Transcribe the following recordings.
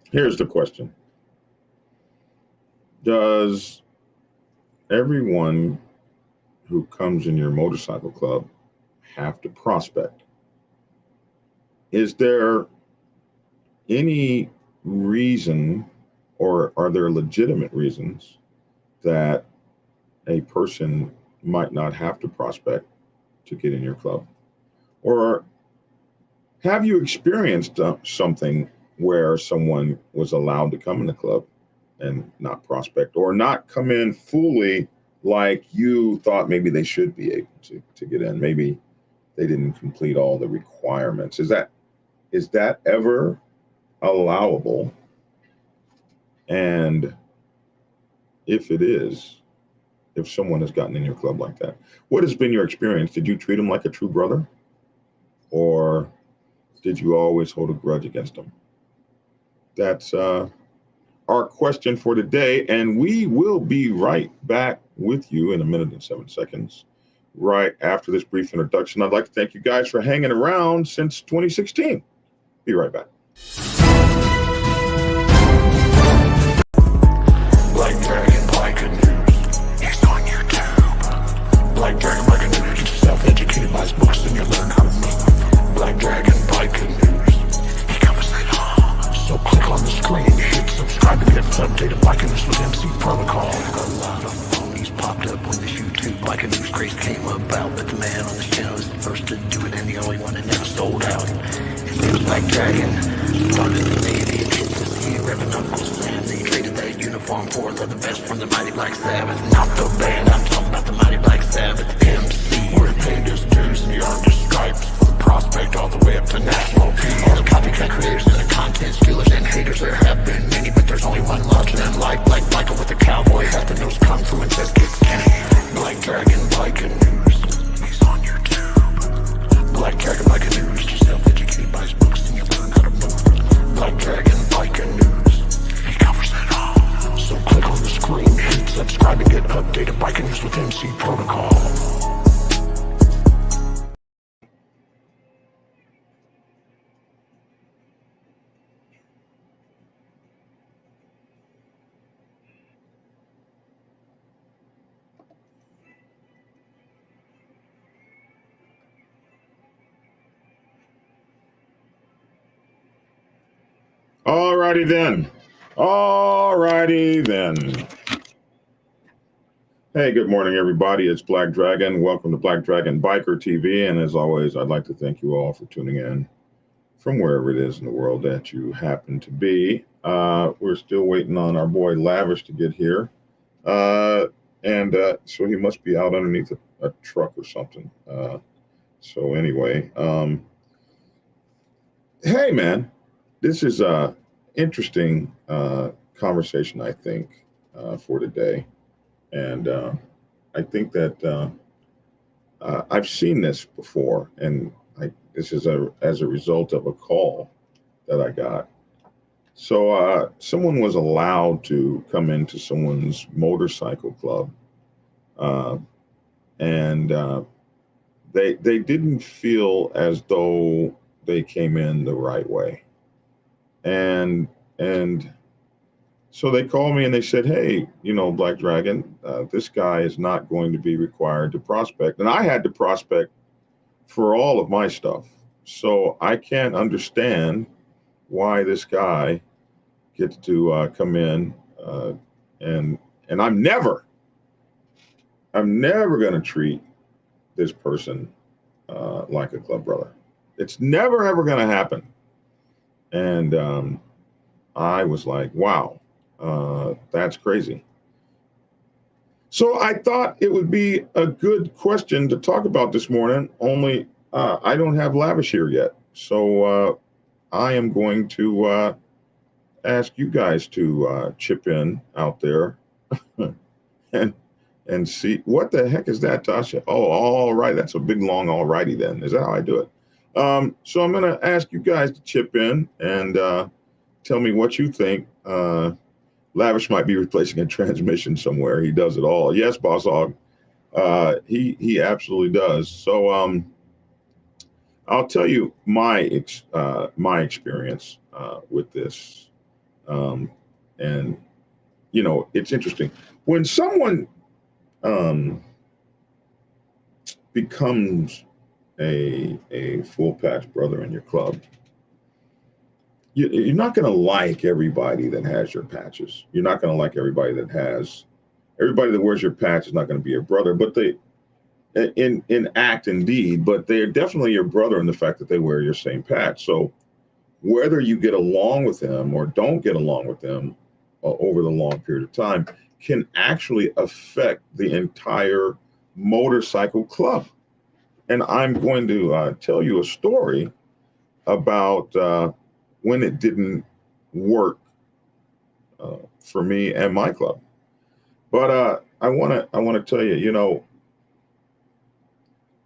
Here's the question. Does everyone who comes in your motorcycle club have to prospect? Is there any reason, or are there legitimate reasons that a person might not have to prospect to get in your club? Or have you experienced something where someone was allowed to come in the club and not prospect, or not come in fully like you thought maybe they should be able to get in? Maybe they didn't complete all the requirements. Is that ever allowable? And if it is, if someone has gotten in your club like that, what has been your experience? Did you treat them like a true brother, or did you always hold a grudge against them? That's our question for today, and we will be right back with you in a minute and 7 seconds. Right after this brief introduction, I'd like to thank you guys for hanging around since 2016. Be right back. Black Dragon Biker News. It's on YouTube. Black Dragon Biker News. Get yourself educated by his books and you'll learn how to move. Black Dragon Biker News. He covers it all. So click on the screen, hit subscribe and get updated Biker News with MC Protocol. A lot of phonies popped up when this YouTube Biker News craze came about, but the man on this channel is the first to do it and the only one that never sold out. His name was Black Dragon. Started in the Navy and hit the sea, revving Uncle Sam. They traded that uniform for the best from the mighty Black Sabbath. Not the band, I'm talking about the mighty Black Sabbath. MC, where he paid his dues and he earned his stripes. From prospect all the way up to national peace. All the copycat creators and the content stealers and haters, there have been many, but there's only one larger than life. Like Michael with the cowboy hat, the nose kung fu and says kick Kenny. Black Dragon Biker News. He's on YouTube. Black Dragon Biker News. Get yourself educated by his books and you'll learn how to move. Black Dragon Biker News. He covers it all. So click on the screen, hit subscribe and get updated Biker News with MC Protocol. Alrighty then. Alrighty then. Hey, good morning, everybody. It's Black Dragon. Welcome to Black Dragon Biker TV. And as always, I'd like to thank you all for tuning in from wherever it is in the world that you happen to be. We're still waiting on our boy Lavish to get here. And so he must be out underneath a truck or something. So anyway, hey, man. This is a interesting conversation, I think, for today, and I think that I've seen this before, and this is as a result of a call that I got. So someone was allowed to come into someone's motorcycle club, and they didn't feel as though they came in the right way. And so they called me and they said, hey, Black Dragon, this guy is not going to be required to prospect. And I had to prospect for all of my stuff. So I can't understand why this guy gets to come in and I'm never going to treat this person like a club brother. It's never, ever going to happen. And I was like, wow, that's crazy. So I thought it would be a good question to talk about this morning, only I don't have Lavish here yet. So I am going to ask you guys to chip in out there and see. What the heck is that, Tasha? Oh, all right. That's a big, long all righty then. Is that how I do it? So I'm going to ask you guys to chip in and tell me what you think. Lavish might be replacing a transmission somewhere. He does it all. Yes, Boss Hog. He absolutely does. So I'll tell you my experience with this And it's interesting when someone becomes a full patch brother in your club. You're not going to like everybody that has your patches. You're not going to like everybody that wears your patch is not going to be your brother, but they in act and deed, but they're definitely your brother in the fact that they wear your same patch. So whether you get along with them or don't get along with them over the long period of time can actually affect the entire motorcycle club. And I'm going to tell you a story about when it didn't work for me and my club. But I want to tell you,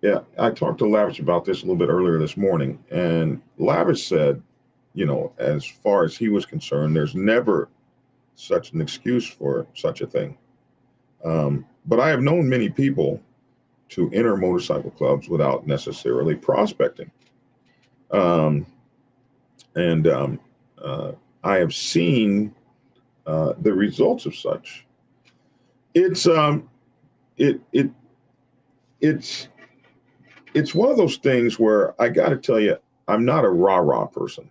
yeah, I talked to Lavish about this a little bit earlier this morning, and Lavish said, as far as he was concerned, there's never such an excuse for such a thing. But I have known many people to enter motorcycle clubs without necessarily prospecting. And I have seen the results of such. It's it it it's it's one of those things where I got to tell you, I'm not a rah rah person.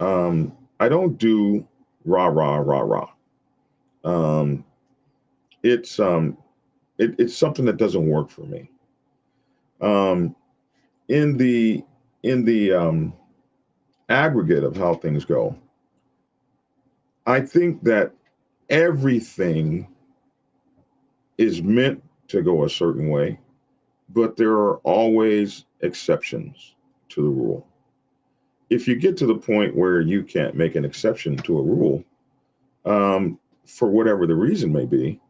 I don't do rah rah rah rah. Um, it's something that doesn't work for me. Um, in the aggregate of how things go, I think that everything is meant to go a certain way, but there are always exceptions to the rule. If you get to the point where you can't make an exception to a rule, for whatever the reason may be,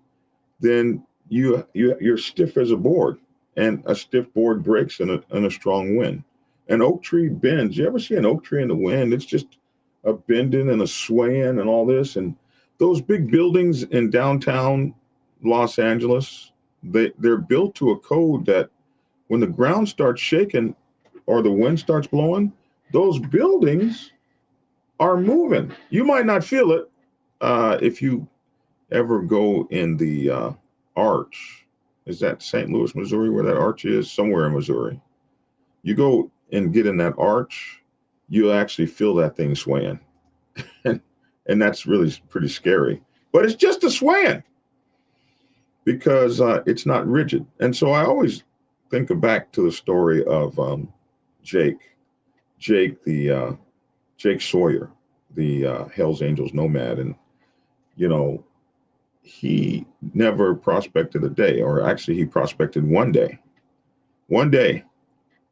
then you're stiff as a board, and a stiff board breaks in a strong wind. An oak tree bends. You ever see an oak tree in the wind? It's just a bending and a swaying and all this. And those big buildings in downtown Los Angeles, they're built to a code that when the ground starts shaking or the wind starts blowing, those buildings are moving. You might not feel it if you ever go in the arch. Is that St. Louis, Missouri, where that arch is? Somewhere in Missouri. You go and get in that arch, you'll actually feel that thing swaying. And that's really pretty scary. But it's just a swaying because it's not rigid. And so I always think back to the story of Jake Sawyer, the Hells Angels nomad. And, he never prospected a day, or actually he prospected one day,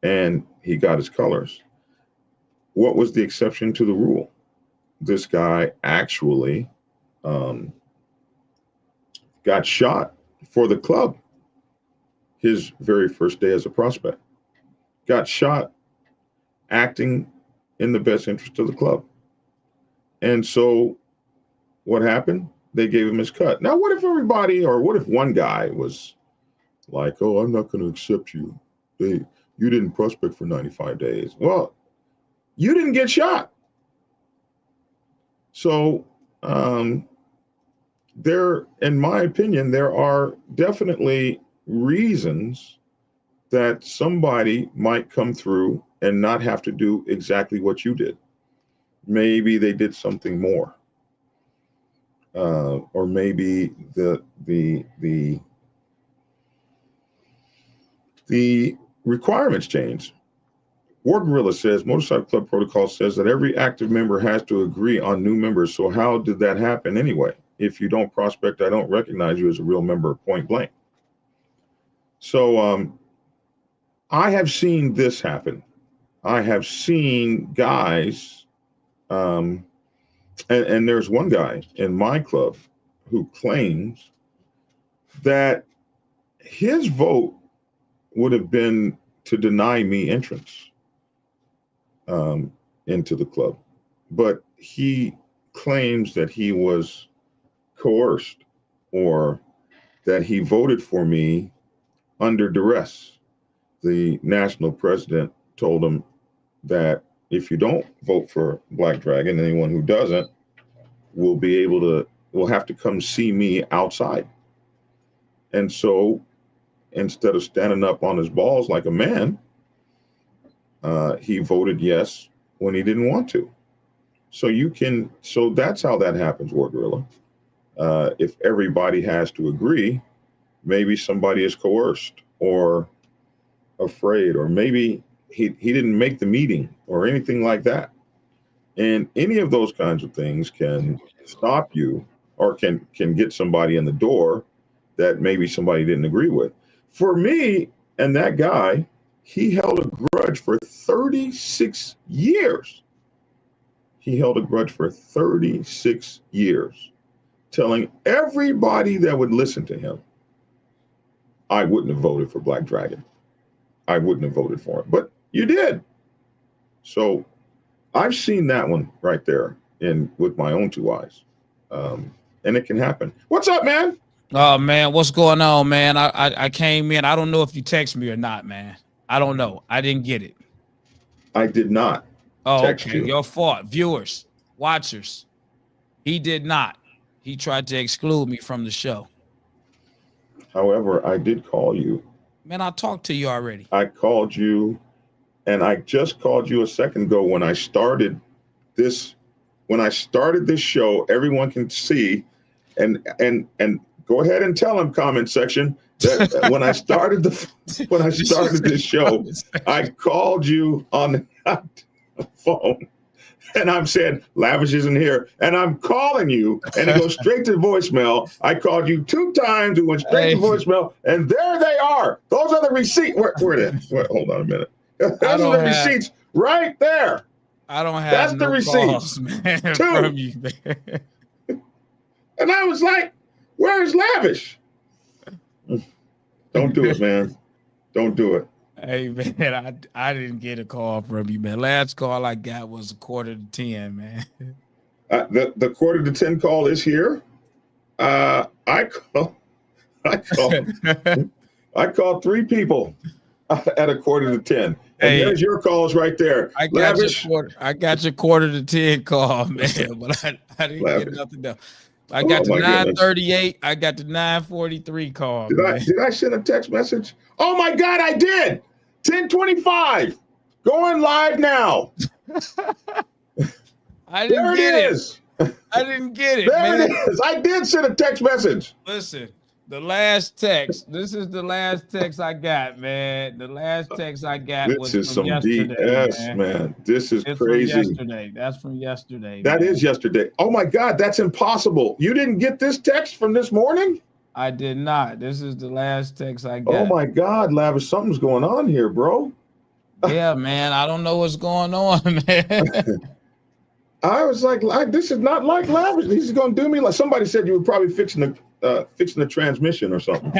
and he got his colors. What was the exception to the rule? This guy actually got shot for the club his very first day as a prospect. Got shot acting in the best interest of the club. And so what happened? They gave him his cut. Now, what if one guy was like, oh, I'm not going to accept you. You didn't prospect for 95 days. Well, you didn't get shot. So in my opinion, there are definitely reasons that somebody might come through and not have to do exactly what you did. Maybe they did something more. Or maybe the requirements change. War Gorilla says Motorcycle Club Protocol says that every active member has to agree on new members. So how did that happen anyway? If you don't prospect, I don't recognize you as a real member, point blank. So I have seen this happen. I have seen guys, and there's one guy in my club who claims that his vote would have been to deny me entrance into the club. But he claims that he was coerced or that he voted for me under duress. The national president told him that if you don't vote for Black Dragon, anyone who doesn't, will have to come see me outside. And so instead of standing up on his balls like a man, he voted yes when he didn't want to. So that's how that happens, War Gorilla. If everybody has to agree, maybe somebody is coerced or afraid, or maybe he didn't make the meeting or anything like that. And any of those kinds of things can stop you, or can get somebody in the door that maybe somebody didn't agree with. For me and that guy, he held a grudge for 36 years. He held a grudge for 36 years, telling everybody that would listen to him, I wouldn't have voted for Black Dragon. I wouldn't have voted for him, but you did. So I've seen that one right there with my own two eyes. And it can happen. What's up, man? Oh man, what's going on, man? I came in. I don't know if you text me or not, man. I don't know. I didn't get it. I did not text okay. you. Your fault. Viewers, watchers. He did not. He tried to exclude me from the show. However, I did call you. Man, I talked to you already. I called you, and I just called you a second ago when I started this. When I started this show, everyone can see, and go ahead and tell them, comment section, that when I started this show, I called you on the phone, and I'm saying Lavish isn't here, and I'm calling you, and it goes straight to voicemail. I called you 2 times, it went straight to voicemail, and there they are. Those are the receipts. Where hold on a minute. Those are the receipts right there. I don't have That's the receipts. Man, from you, man. And I was like, where's Lavish? Don't do it, man. Don't do it. Hey, man, I didn't get a call from you, man. Last call I got was 9:45, man. The 9:45 call is here. I called 3 people at 9:45. And there's your calls right there. I got your 9:45 call, man, but I didn't get nothing else. I got the 9:38. I got the 9:43 call. Did I send a text message? Oh my God, I did. 10:25. Going live now. I didn't get it. I didn't get it. There it is. I did send a text message. Listen. The last text. This is the last text I got, man. The last text I got was from yesterday. This is some DS, man. This is crazy. From yesterday. That's from yesterday. That is yesterday. Oh my God, that's impossible. You didn't get this text from this morning? I did not. This is the last text I got. Oh my God, Lavish, something's going on here, bro. Yeah, man. I don't know what's going on, man. I was like, this is not like Lavish. He's going to do me like somebody said you were probably fixing the transmission or something.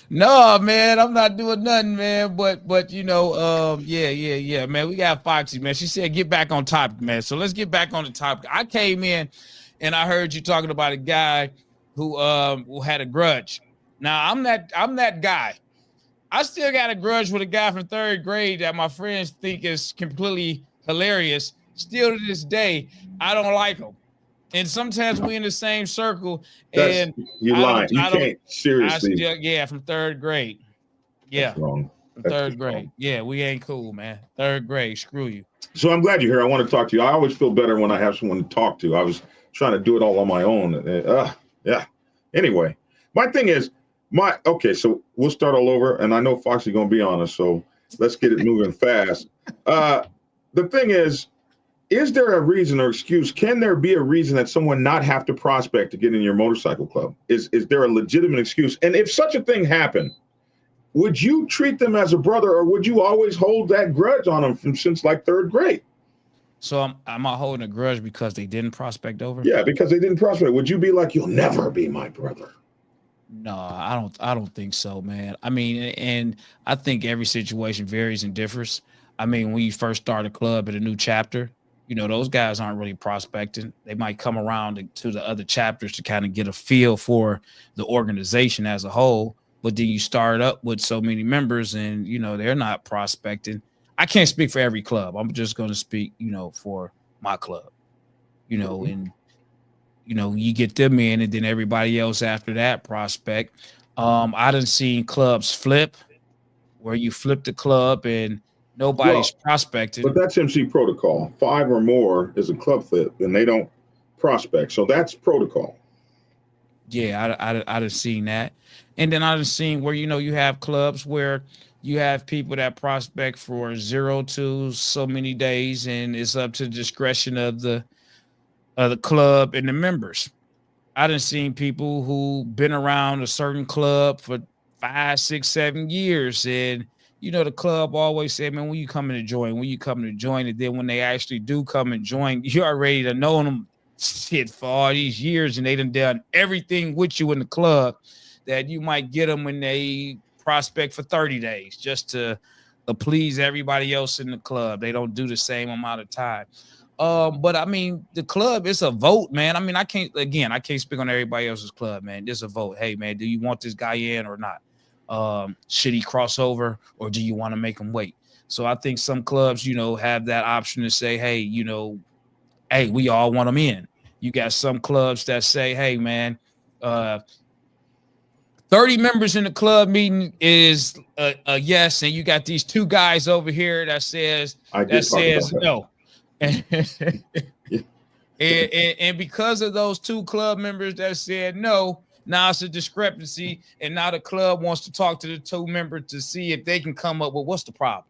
No, man, I'm not doing nothing, man. But you know, yeah, man. We got Foxy, man. She said get back on topic, man. So let's get back on the topic. I came in and I heard you talking about a guy who had a grudge. Now I'm that guy. I still got a grudge with a guy from 3rd grade that my friends think is completely hilarious. Still to this day, I don't like him. And sometimes we in the same circle. And you're lying. You can't seriously. From 3rd grade. Yeah. That's wrong. From 3rd grade. Yeah, we ain't cool, man. 3rd grade. Screw you. So I'm glad you're here. I want to talk to you. I always feel better when I have someone to talk to. I was trying to do it all on my own. Yeah. Anyway, my thing is, so we'll start all over. And I know Foxy's going to be on us, so let's get it moving fast. The thing is there a reason or excuse? Can there be a reason that someone not have to prospect to get in your motorcycle club? Is there a legitimate excuse? And if such a thing happened, would you treat them as a brother, or would you always hold that grudge on them since like 3rd grade? So I'm not holding a grudge because they didn't prospect over? Yeah, because they didn't prospect. Would you be like, you'll never be my brother? No, I don't think so, man. I mean, and I think every situation varies and differs. I mean, when you first start a club at a new chapter, you know, those guys aren't really prospecting. They might come around to the other chapters to kind of get a feel for the organization as a whole. But then you start up with so many members and, you know, they're not prospecting. I can't speak for every club. I'm just going to speak, you know, for my club, you know, and you get them in, and then everybody else after that prospect. I done seen clubs flip where you flip the club and nobody's Well, but prospecting. that's MC protocol. 5 or more is a club flip, and they don't prospect. So that's protocol. Yeah, I done seen that. And then I done seen where, you have clubs where you have people that prospect for 0 to so many days, and it's up to the discretion of the club and the members. I done seen people who been around a certain club for 5, 6, 7 years, and the club always said, "Man, when you coming to join? When you coming to join?" And then when they actually do come and join, you already done known them shit for all these years, and they done everything with you in the club that you might get them when they prospect for 30 days just to please everybody else in the club. They don't do the same amount of time. But I mean, the club is a vote, man. I mean, I can't speak on everybody else's club, man. It's a vote. Hey, man, do you want this guy in or not? Should he cross over, or do you want to make him wait? So I think some clubs, have that option to say, hey, hey, we all want him in. You got some clubs that say, hey, man, 30 members in the club meeting is a yes, and you got these 2 guys over here that says no. And, and because of those 2 club members that said no, now it's a discrepancy, and now the club wants to talk to the 2 members to see if they can come up with what's the problem.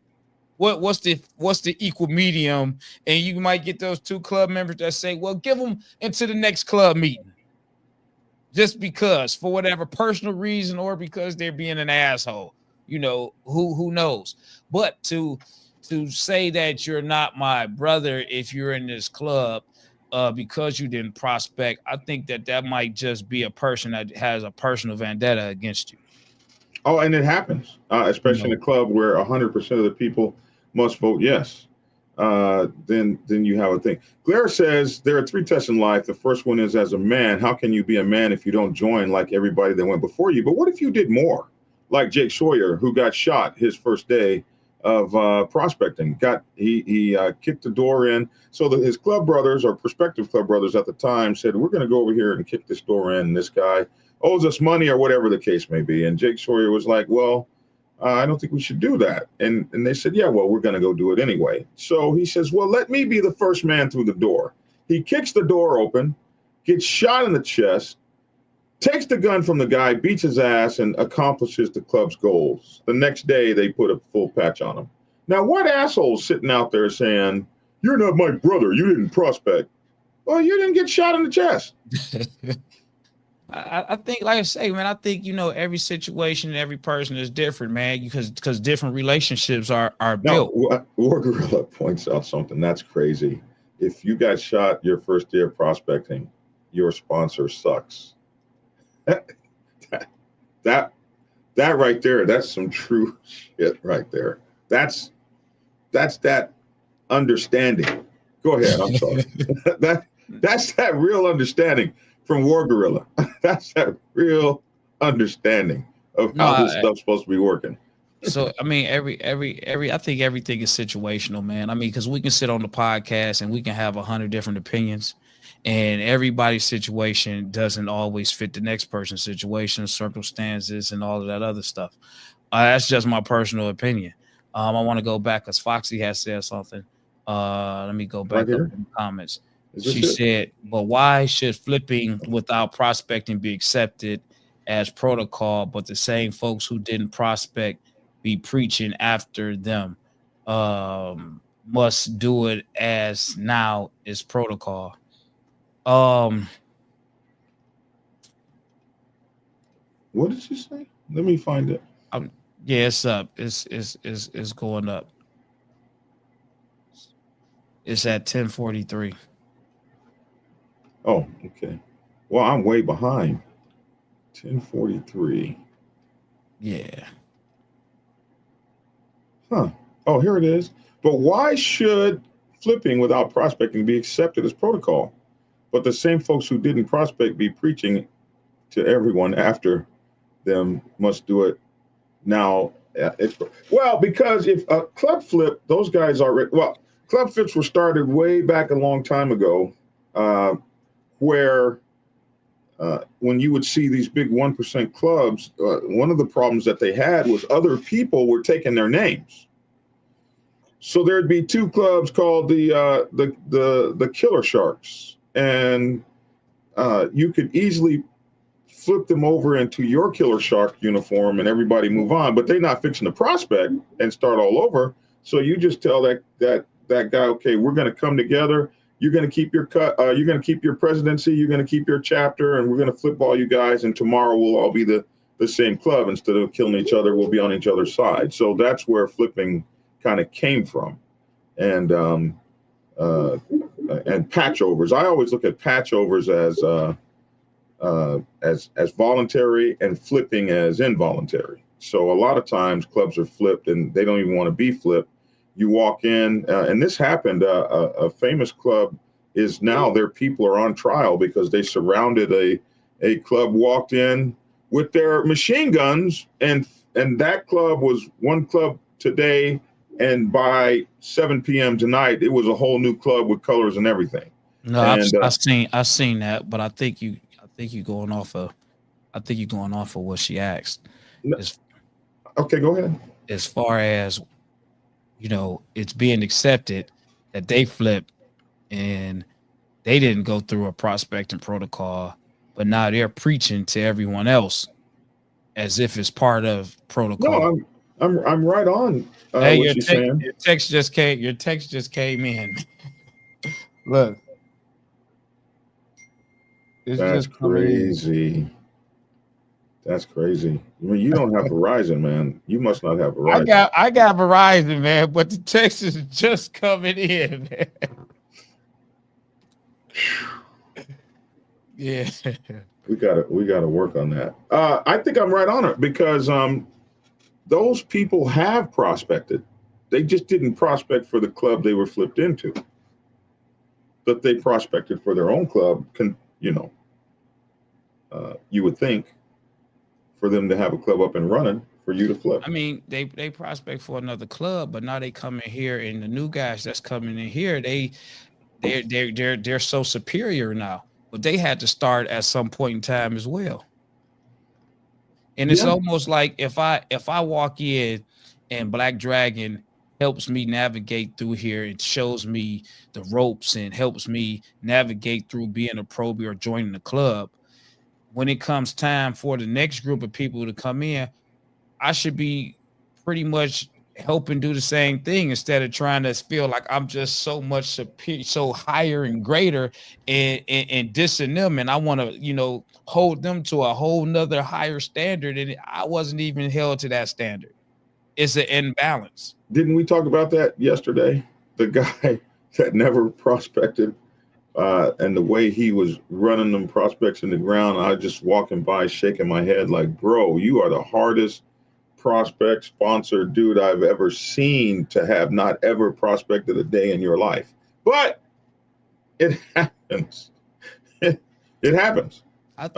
What's the equal medium? And you might get those 2 club members that say, well, give them into the next club meeting. Just because, for whatever personal reason, or because they're being an asshole, who knows? But to say that you're not my brother if you're in this club because you didn't prospect, I think that might just be a person that has a personal vendetta against you. Oh, and it happens, especially in a club where 100% of the people must vote yes. Then you have a thing. Blair says there are 3 tests in life. The first one is, as a man, how can you be a man if you don't join like everybody that went before you? But what if you did more? Like Jake Sawyer, who got shot his first day of prospecting. He kicked the door in. So his club brothers, or prospective club brothers at the time, said, we're going to go over here and kick this door in. And this guy owes us money, or whatever the case may be. And Jake Sawyer was like, well, I don't think we should do that. And they said, yeah, well, we're going to go do it anyway. So he says, well, let me be the first man through the door. He kicks the door open, gets shot in the chest, takes the gun from the guy, beats his ass, and accomplishes the club's goals. The next day, they put a full patch on him. Now, what asshole's sitting out there saying, you're not my brother, you didn't prospect? Well, you didn't get shot in the chest. I think, like I say, man, I think, every situation and every person is different, man, because different relationships are built. War Gorilla points out something that's crazy. If you got shot your first day of prospecting, your sponsor sucks. That right there, that's some true shit right there. That's that understanding. Go ahead, I'm sorry. That's that real understanding from War Gorilla. That's that real understanding of how this stuff's supposed to be working. So I mean, I think everything is situational, man. I mean, because we can sit on the podcast and we can have 100 different opinions, and everybody's situation doesn't always fit the next person's situation, circumstances, and all of that other stuff. That's just my personal opinion. I want to go back because Foxy has said something. Let me go back up in the comments. She said, but why should flipping without prospecting be accepted as protocol, but the same folks who didn't prospect be preaching after them must do it as now is protocol? What did she say? Let me find it. Yeah, it's up. It's going up. It's at 10:43. Oh, okay. Well, I'm way behind. 10:43. Yeah. Huh. Oh, here it is. But why should flipping without prospecting be accepted as protocol, but the same folks who didn't prospect be preaching to everyone after them must do it now? Well, because if a club flip, those guys already, club flips were started way back a long time ago, where when you would see these big 1% clubs, one of the problems that they had was other people were taking their names. So there'd be two clubs called the Killer Sharks, and you could easily flip them over into your Killer Shark uniform, and everybody move on. But they're not fixing the prospect and start all over. So you just tell that guy, okay, we're going to come together. You're going to keep your cut. You're going to keep your presidency. You're going to keep your chapter, and we're going to flip all you guys. And tomorrow we'll all be the same club. Instead of killing each other, we'll be on each other's side. So that's where flipping kind of came from, and patchovers. I always look at patchovers as voluntary and flipping as involuntary. So a lot of times clubs are flipped and they don't even want to be flipped. You walk in, and this happened. A famous club is now their people are on trial because they surrounded a club, walked in with their machine guns, and that club was one club today, and by 7 p.m. tonight, it was a whole new club with colors and everything. No, and, I've seen that, but I think you're going off of what she asked. Okay, go ahead. As far as it's being accepted that they flipped and they didn't go through a prospecting protocol, but now they're preaching to everyone else as if it's part of protocol. No, I'm right on. Hey, what she's saying. Your text just came in. Look, that's crazy. That's crazy. I mean, you don't have Verizon, man. You must not have Verizon. I got Verizon, man, but the text is just coming in, man. Yeah. We gotta work on that. I think I'm right on it because those people have prospected. They just didn't prospect for the club they were flipped into. But they prospected for their own club. You would think for them to have a club up and running for you to flip. I mean, they prospect for another club, but now they come in here, and the new guys that's coming in here, they're so superior now. But they had to start at some point in time as well. And it's almost like if I walk in and Black Dragon helps me navigate through here, it shows me the ropes and helps me navigate through being a probie or joining the club. When it comes time for the next group of people to come in, I should be pretty much helping do the same thing instead of trying to feel like I'm just so much superior, so higher and greater and dissing them. And I want to, hold them to a whole nother higher standard. And I wasn't even held to that standard. It's an imbalance. Didn't we talk about that yesterday? The guy that never prospected. And the way he was running them prospects in the ground, I just walking by, shaking my head like, bro, you are the hardest prospect sponsored dude I've ever seen to have not ever prospected a day in your life. But it happens. It happens. I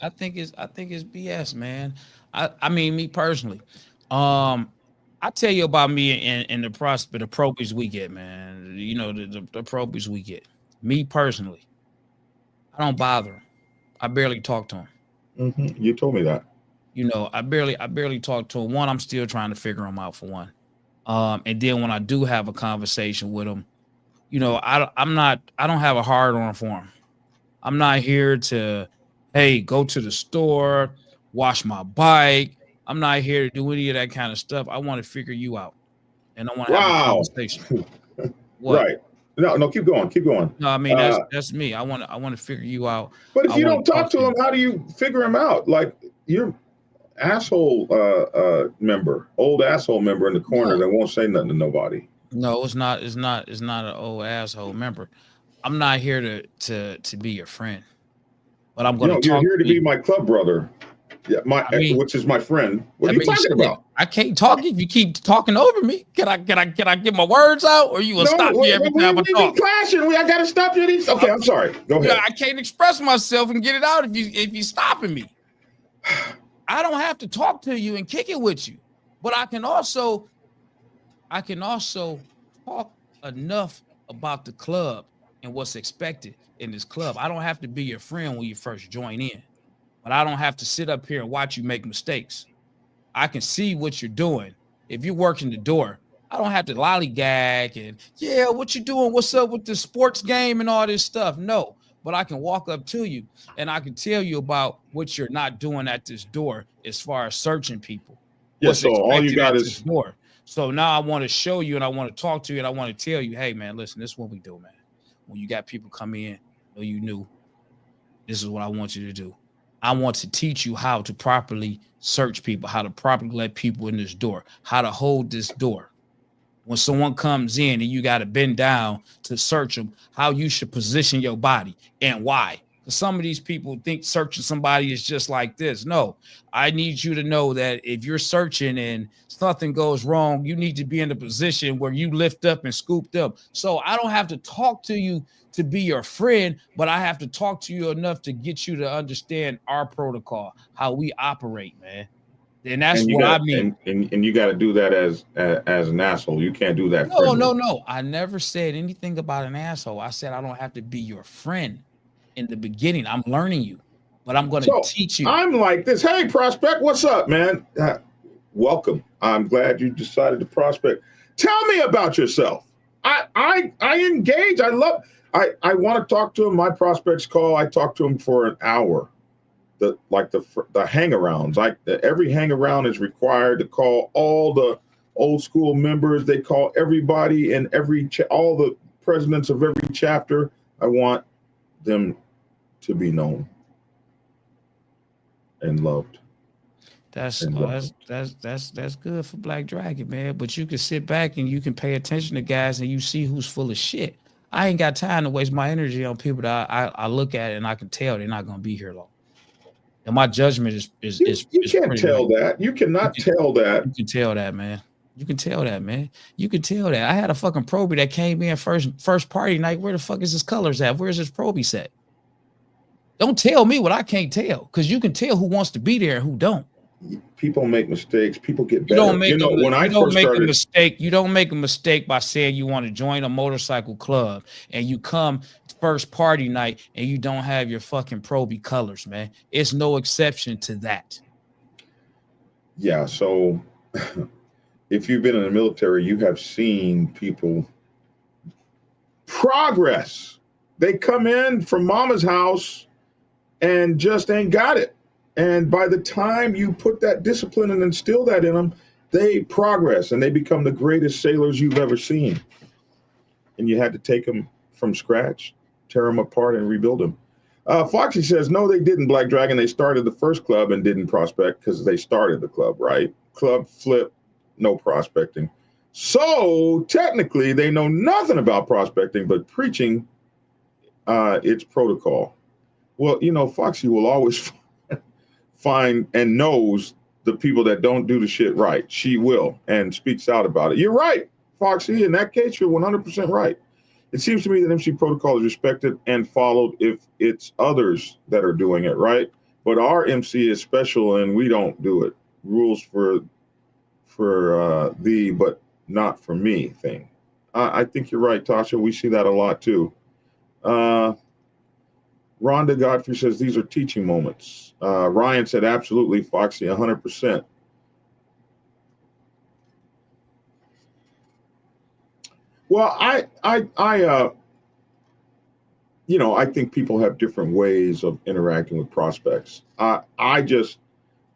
think it's BS, man. I mean, me personally, I tell you about me and the probies we get, man. The probies we get. Me personally, I don't bother him. I barely talk to him. Mm-hmm. You told me that. I barely talk to him. One, I'm still trying to figure him out for one. And then when I do have a conversation with him, I don't have a hard on for him. I'm not here to, hey, go to the store, wash my bike. I'm not here to do any of that kind of stuff. I want to figure you out, and I want to have a conversation. What? Right. No, keep going. No, I mean that's me. I want to figure you out. But if you don't talk to him, how do you figure him out? Like you're asshole old asshole member in the corner that won't say nothing to nobody. No, it's not an old asshole member. I'm not here to be your friend. But I'm going to you're here to be my club brother. Yeah, which is my friend. What are you talking about? I can't talk if you keep talking over me. Can I get my words out, or you gonna stop me every time I talk? Clashing. I gotta stop you. Okay, I'm sorry. Go ahead. I can't express myself and get it out if you stopping me. I don't have to talk to you and kick it with you, but I can also talk enough about the club and what's expected in this club. I don't have to be your friend when you first join in, but I don't have to sit up here and watch you make mistakes. I can see what you're doing. If you're working the door, I don't have to lollygag and, yeah, what you doing? What's up with the sports game and all this stuff? No, but I can walk up to you and I can tell you about what you're not doing at this door as far as searching people. Yeah, What's so all you expected got at is this door. So now I want to show you and I want to talk to you and I want to tell you, hey, man, listen, this is what we do, man. When you got people come in, know you knew, this is what I want you to do. I want to teach you how to properly search people, how to properly let people in this door, how to hold this door. When someone comes in and you got to bend down to search them, how you should position your body and why. Because some of these people think searching somebody is just like this. No, I need you to know that if you're searching and something goes wrong, you need to be in a position where you lift up and scooped up. So I don't have to talk to you to be your friend, but I have to talk to you enough to get you to understand our protocol, how we operate, man. And that's what I mean. And you got to do that as an asshole. You can't do that. No. I never said anything about an asshole. I said I don't have to be your friend in the beginning. I'm learning you, but I'm going to teach you. I'm like this. Hey, prospect, what's up, man? Welcome. I'm glad you decided to prospect. Tell me about yourself. I engage. I want to talk to him. My prospects call. I talk to him for an hour. The hang-arounds. Every hang-around is required to call all the old school members. They call everybody and all the presidents of every chapter. I want them to be known and loved. That's good for Black Dragon, man. But you can sit back and you can pay attention to guys and you see who's full of shit. I ain't got time to waste my energy on people that I look at and I can tell they're not gonna be here long. And my judgment is you can't tell that. You cannot tell that. You can tell that, man. You can tell that, man. You can tell that. I had a fucking probie that came in first party night. Where the fuck is his colors at? Where's his probie set? Don't tell me what I can't tell, because you can tell who wants to be there and who don't. People make mistakes. People get better. You don't make a mistake by saying you want to join a motorcycle club and you come first party night and you don't have your fucking probie colors, man. It's no exception to that. Yeah. So if you've been in the military, you have seen people progress. They come in from mama's house and just ain't got it. And by the time you put that discipline and instill that in them, they progress and they become the greatest sailors you've ever seen. And you had to take them from scratch, tear them apart, and rebuild them. Foxy says, no, they didn't, Black Dragon. They started the first club and didn't prospect because they started the club, right? Club flip, no prospecting. So technically, they know nothing about prospecting, but preaching its protocol. Well, Foxy will always find and knows the people that don't do the shit right. She will and speaks out about it. You're right, Foxy. In that case, you're 100% right. It seems to me that MC protocol is respected and followed if it's others that are doing it, right? But our MC is special and we don't do it. Rules for thee, but not for me thing. I think you're right, Tasha. We see that a lot too. Rhonda Godfrey says these are teaching moments. Ryan said absolutely, Foxy, 100%. Well, I think people have different ways of interacting with prospects. I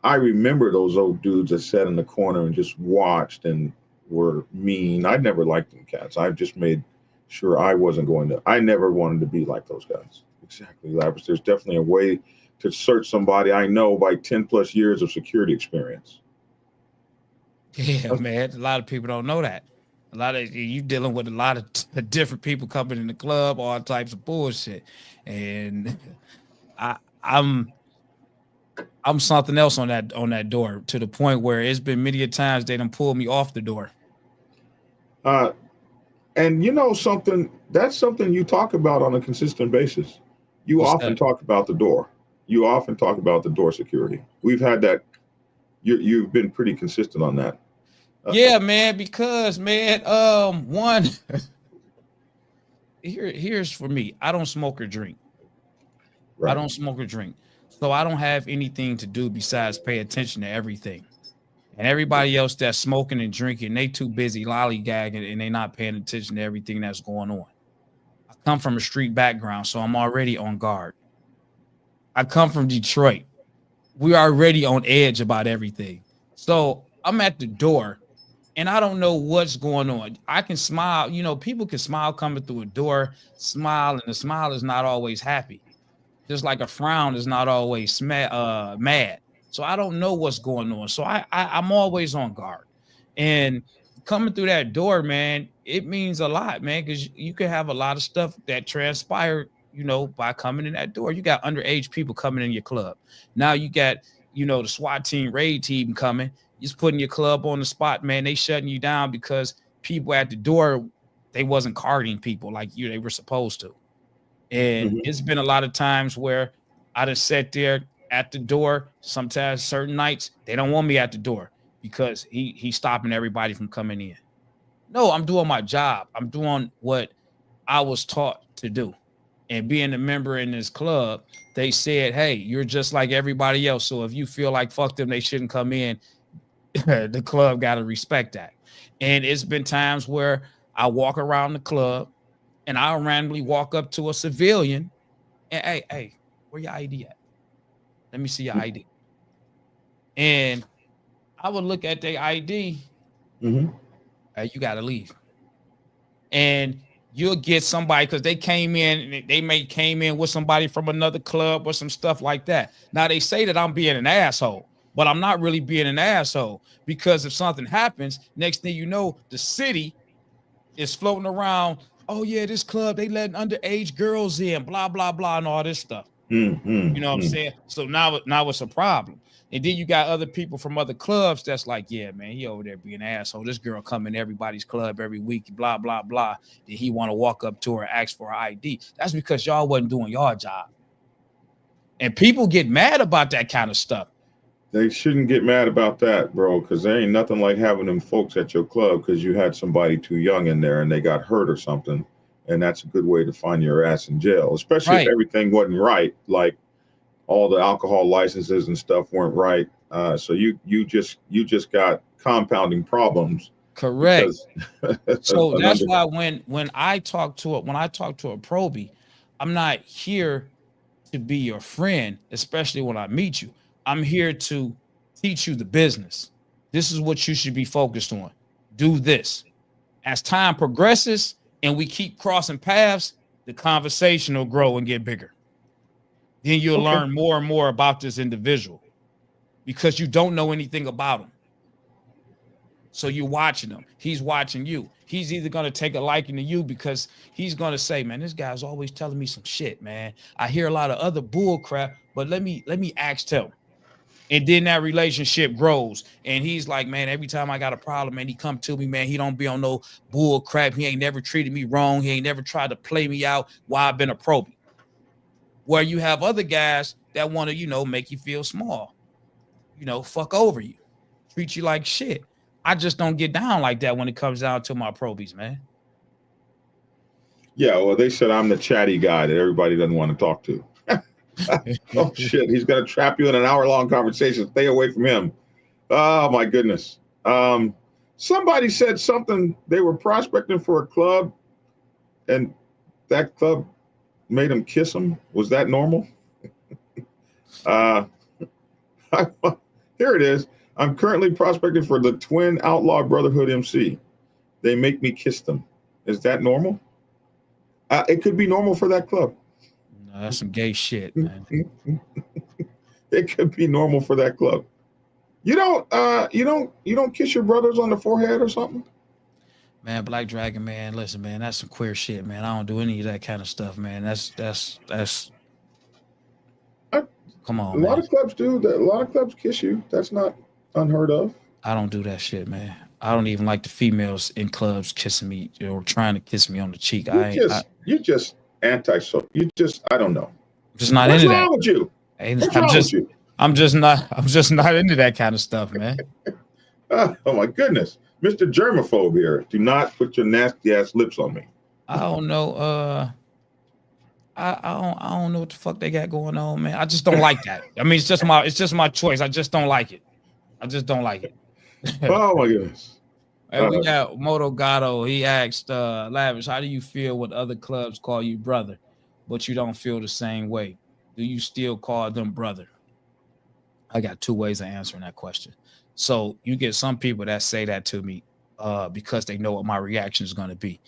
remember those old dudes that sat in the corner and just watched and were mean. I never liked them cats. I just made sure I never wanted to be like those guys. Exactly, Lavish. There's definitely a way to search somebody I know by 10 plus years of security experience. Yeah, man. A lot of people don't know that. You dealing with a lot of different people coming in the club, all types of bullshit. And I'm something else on that door, to the point where it's been many a times they done pulled me off the door. And something, that's something you talk about on a consistent basis. You often talk about the door. You often talk about the door security. We've had that. You've been pretty consistent on that. Yeah, man, because, man, one, here's for me. I don't smoke or drink. Right. I don't smoke or drink. So I don't have anything to do besides pay attention to everything. And everybody else that's smoking and drinking, they too busy lollygagging and they not paying attention to everything that's going on. I come from a street background, so I'm already on guard. I come from Detroit. We're already on edge about everything. So I'm at the door and I don't know what's going on. I can smile, people can smile coming through a door, smile, and the smile is not always happy. Just like a frown is not always mad. So I don't know what's going on. So I'm always on guard. And coming through that door, man, it means a lot, man, because you can have a lot of stuff that transpire, by coming in that door. You got underage people coming in your club. Now you got, the SWAT team, raid team coming. Just putting your club on the spot, man. They shutting you down because people at the door, they wasn't carding people like they were supposed to. And it's been a lot of times where I just sat there at the door. Sometimes certain nights they don't want me at the door because he's stopping everybody from coming in. No, I'm doing my job. I'm doing what I was taught to do. And being a member in this club, they said, hey, you're just like everybody else. So if you feel like fuck them, they shouldn't come in. The club got to respect that. And it's been times where I walk around the club and I'll randomly walk up to a civilian and hey, where your ID at? Let me see your ID. And I would look at their ID. Hey, you got to leave. And you'll get somebody because they came in, they came in with somebody from another club or some stuff like that. Now they say that I'm being an asshole, but I'm not really being an asshole because if something happens, next thing you know, the city is floating around. Oh yeah, this club, they letting underage girls in, blah, blah, blah, and all this stuff. You know what I'm saying? So now it's a problem. And then you got other people from other clubs that's like, yeah, man, he over there being an asshole. This girl come in everybody's club every week, blah, blah, blah. Then he want to walk up to her and ask for her ID. That's because y'all wasn't doing your job. And people get mad about that kind of stuff. They shouldn't get mad about that, bro, because there ain't nothing like having them folks at your club because you had somebody too young in there and they got hurt or something. And that's a good way to find your ass in jail, especially if everything wasn't right, like all the alcohol licenses and stuff weren't right. So you just got compounding problems. Correct. So that's why when I talk to a probie, I'm not here to be your friend, especially when I meet you. I'm here to teach you the business. This is what you should be focused on. Do this. As time progresses and we keep crossing paths, the conversation will grow and get bigger. Then you'll learn more and more about this individual because you don't know anything about him. So you're watching him. He's watching you. He's either going to take a liking to you because he's going to say, man, this guy's always telling me some shit, man. I hear a lot of other bull crap, but let me ask him. And then that relationship grows. And he's like, man, every time I got a problem, man, he come to me, man. He don't be on no bull crap. He ain't never treated me wrong. He ain't never tried to play me out while I've been a probie. Where you have other guys that want to, make you feel small, fuck over you, treat you like shit. I just don't get down like that when it comes down to my probies, man. Yeah, well, they said I'm the chatty guy that everybody doesn't want to talk to. Oh, shit. He's going to trap you in an hour-long conversation. Stay away from him. Oh, my goodness. Somebody said something. They were prospecting for a club, and that club made him kiss him. Was that normal? Here it is. I'm currently prospecting for the Twin Outlaw Brotherhood MC. They make me kiss them. Is that normal? It could be normal for that club. No, that's some gay shit, man. It could be normal for that club. You don't kiss your brothers on the forehead or something? Man, Black Dragon, man, listen, man, that's some queer shit, man. I don't do any of that kind of stuff, man. That's come on, man. A lot of clubs do that. A lot of clubs kiss you. That's not unheard of. I don't do that shit, man. I don't even like the females in clubs kissing me or trying to kiss me on the cheek. You just anti-social. I don't know. I'm just not into that. What's wrong with you? I'm just not into that kind of stuff, man. Oh my goodness. Mr. Germaphobe here. Do not put your nasty ass lips on me. I don't know. I don't know what the fuck they got going on, man. I just don't like that. I mean, it's just my choice. I just don't like it. I just don't like it. Oh my goodness. And we got Moto Gatto. He asked Lavish, how do you feel when other clubs call you brother, but you don't feel the same way? Do you still call them brother? I got two ways of answering that question. So you get some people that say that to me because they know what my reaction is going to be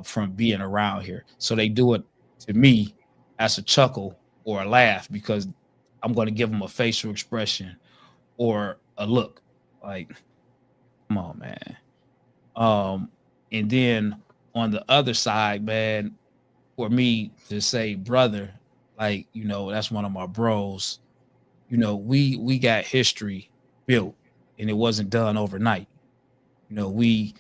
from being around here. So they do it to me as a chuckle or a laugh because I'm going to give them a facial expression or a look. Like, come on, man. And then on the other side, man, for me to say brother, like, you know, that's one of my bros. You know, we got history built and it wasn't done overnight. You know, we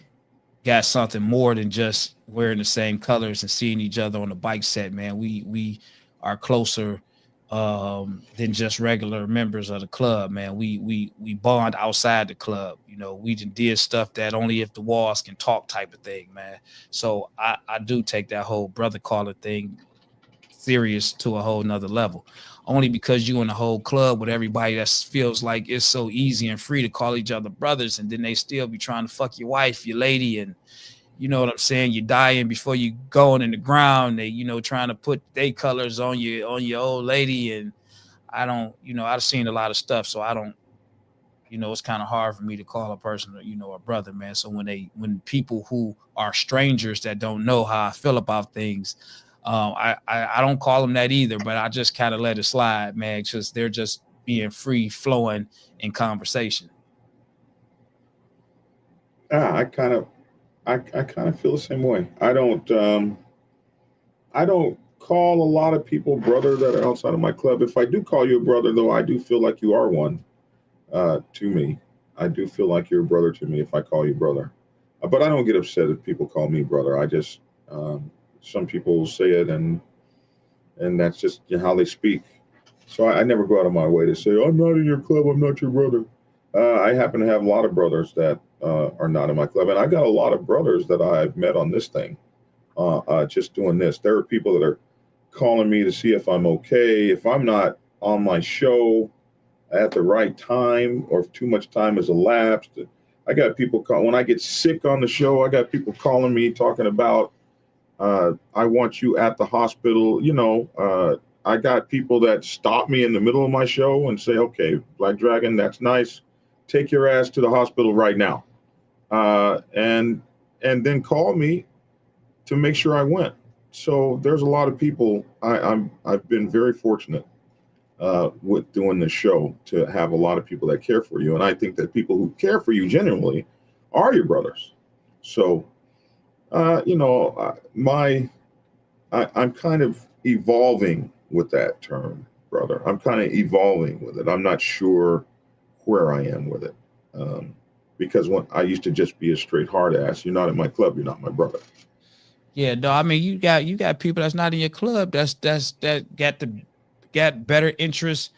got something more than just wearing the same colors and seeing each other on the bike set, man. We are closer than just regular members of the club, man. We bond outside the club. You know, we did stuff that only if the walls can talk type of thing, man. So I do take that whole brother caller thing serious to a whole nother level. Only because you in the whole club with everybody that feels like it's so easy and free to call each other brothers, and then they still be trying to fuck your wife, your lady, and you know what I'm saying, you dying before you going in the ground. They, you know, trying to put their colors on your old lady. And I don't, you know, I've seen a lot of stuff, so I don't, you know, it's kind of hard for me to call a person, you know, a brother, man. So when people who are strangers that don't know how I feel about things, I don't call them that either, but I just kind of let it slide, man. Just they're just being free flowing in conversation. I kind of I kind of feel the same way. I don't call a lot of people brother that are outside of my club. If I do call you a brother, though, I do feel like you are one to me. I do feel like you're a brother to me if I call you brother. But I don't get upset if people call me brother. I just some people say it, and that's just how they speak. So I never go out of my way to say I'm not in your club. I'm not your brother. I happen to have a lot of brothers that are not in my club, and I got a lot of brothers that I've met on this thing. Just doing this. There are people that are calling me to see if I'm okay, if I'm not on my show at the right time, or if too much time has elapsed. I got people call when I get sick on the show. I got people calling me talking about I want you at the hospital. You know, I got people that stop me in the middle of my show and say, "Okay, Black Dragon, that's nice. Take your ass to the hospital right now," and then call me to make sure I went. So there's a lot of people. I've been very fortunate with doing this show to have a lot of people that care for you, and I think that people who care for you genuinely are your brothers. So you know, I'm kind of evolving with that term, brother. I'm kind of evolving with it. I'm not sure where I am with it. Because when I used to just be a straight hard ass, you're not in my club, you're not my brother. Yeah, no, I mean you got people that's not in your club that got better interests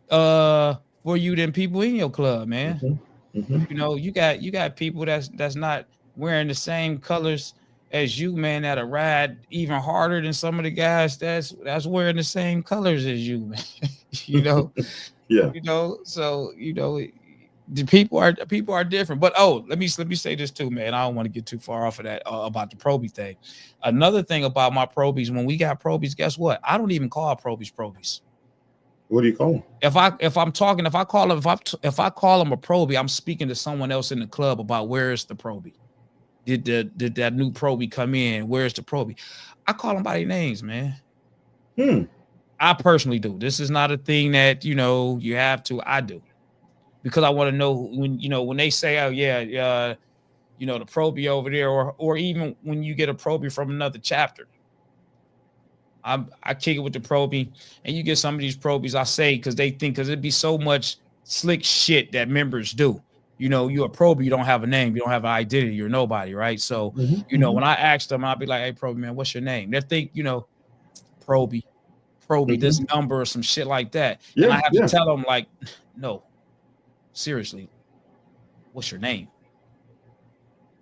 for you than people in your club, man. Mm-hmm. Mm-hmm. You know, you got people that's not wearing the same colors as you, man, that'll ride even harder than some of the guys that's wearing the same colors as you, man. you know, Yeah. So the people are different. But let me say this too, man. I don't want to get too far off of that about the probie thing. Another thing about my probies, when we got probies, guess what? I don't even call probies. What do you call them? If I call them if I call them a probie, I'm speaking to someone else in the club about where is the probie. Did that new probie come in? Where's the probie? I call them by their names, man. I personally do. This is not a thing that you have to. I do, because I want to know when they say, oh yeah, the probie over there, or even when you get a probie from another chapter. I kick it with the probie, and you get some of these probies. I say because it'd be so much slick shit that members do. You're a probie, you don't have a name, you don't have an identity, you're nobody, right? So, when I ask them, I'll be like, hey, probie, man, what's your name? They think, probie, this number or some shit like that. Yeah, and I have to tell them, like, no, seriously, what's your name?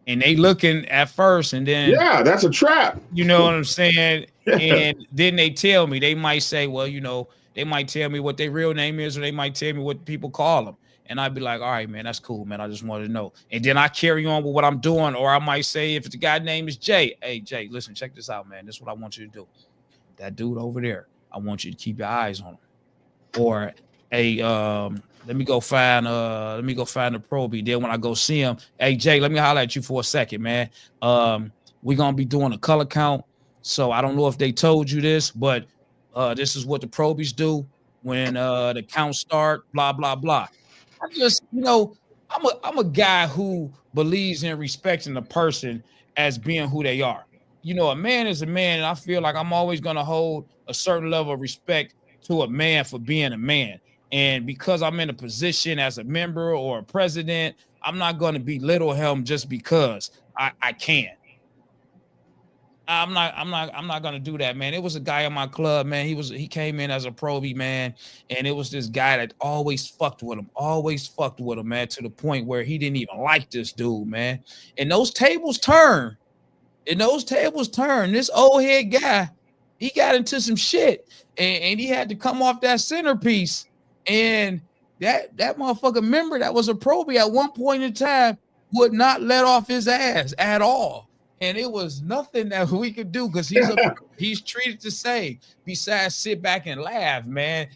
and they looking at first, and then Yeah, that's a trap. you know what I'm saying? Yeah. And then they tell me, they might say, well, they might tell me what their real name is, or they might tell me what people call them. And I'd be like, all right, man, that's cool, man. I just wanted to know. And then I carry on with what I'm doing. Or I might say, if the guy's name is Jay, hey, Jay, listen, check this out, man. This is what I want you to do. That dude over there, I want you to keep your eyes on him. Or, hey, let me go find the probie. Then when I go see him, hey, Jay, let me holler at you for a second, man. We're going to be doing a color count. So I don't know if they told you this, but this is what the probies do when the count start, blah, blah, blah. I just, I'm a guy who believes in respecting the person as being who they are. A man is a man, and I feel like I'm always going to hold a certain level of respect to a man for being a man. And because I'm in a position as a member or a president, I'm not going to belittle him just because I can. I'm not gonna do that, man. It was a guy in my club, man. He came in as a probie, man, and it was this guy that always fucked with him, man, to the point where he didn't even like this dude, man. And those tables turn. This old head guy, he got into some shit, and he had to come off that centerpiece. And that motherfucker member that was a probie at one point in time would not let off his ass at all. And it was nothing that we could do because he's treated the same. Besides, sit back and laugh, man.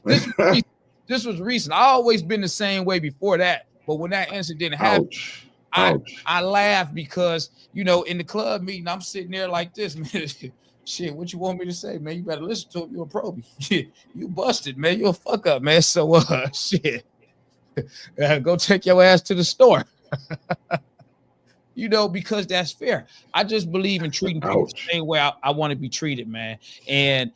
This was recent. I always been the same way before that, but when that incident happened, I laughed because in the club meeting, I'm sitting there like this, man. Shit, what you want me to say, man? You better listen to him. You a probie. You busted, man. You a fuck up, man. So shit. Go take your ass to the store. Because that's fair. I just believe in treating people the same way I want to be treated, man. And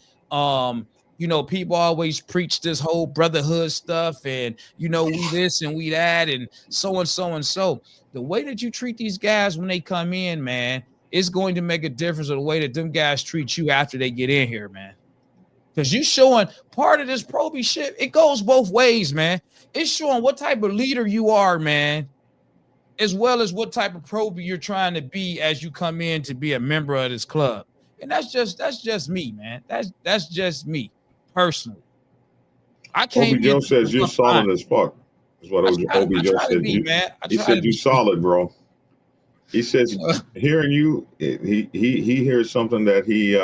people always preach this whole brotherhood stuff, and we this and we that, and so and so and so. The way that you treat these guys when they come in, man, is going to make a difference of the way that them guys treat you after they get in here, man. Because you showing part of this probie shit, it goes both ways, man. It's showing what type of leader you are, man, as well as what type of probie you're trying to be as you come in to be a member of this club. And that's just me, man. That's just me personally. I came Joe says you're solid as fuck. Is what Obi Joe said. He said you solid, bro. He says hearing you, he hears something that he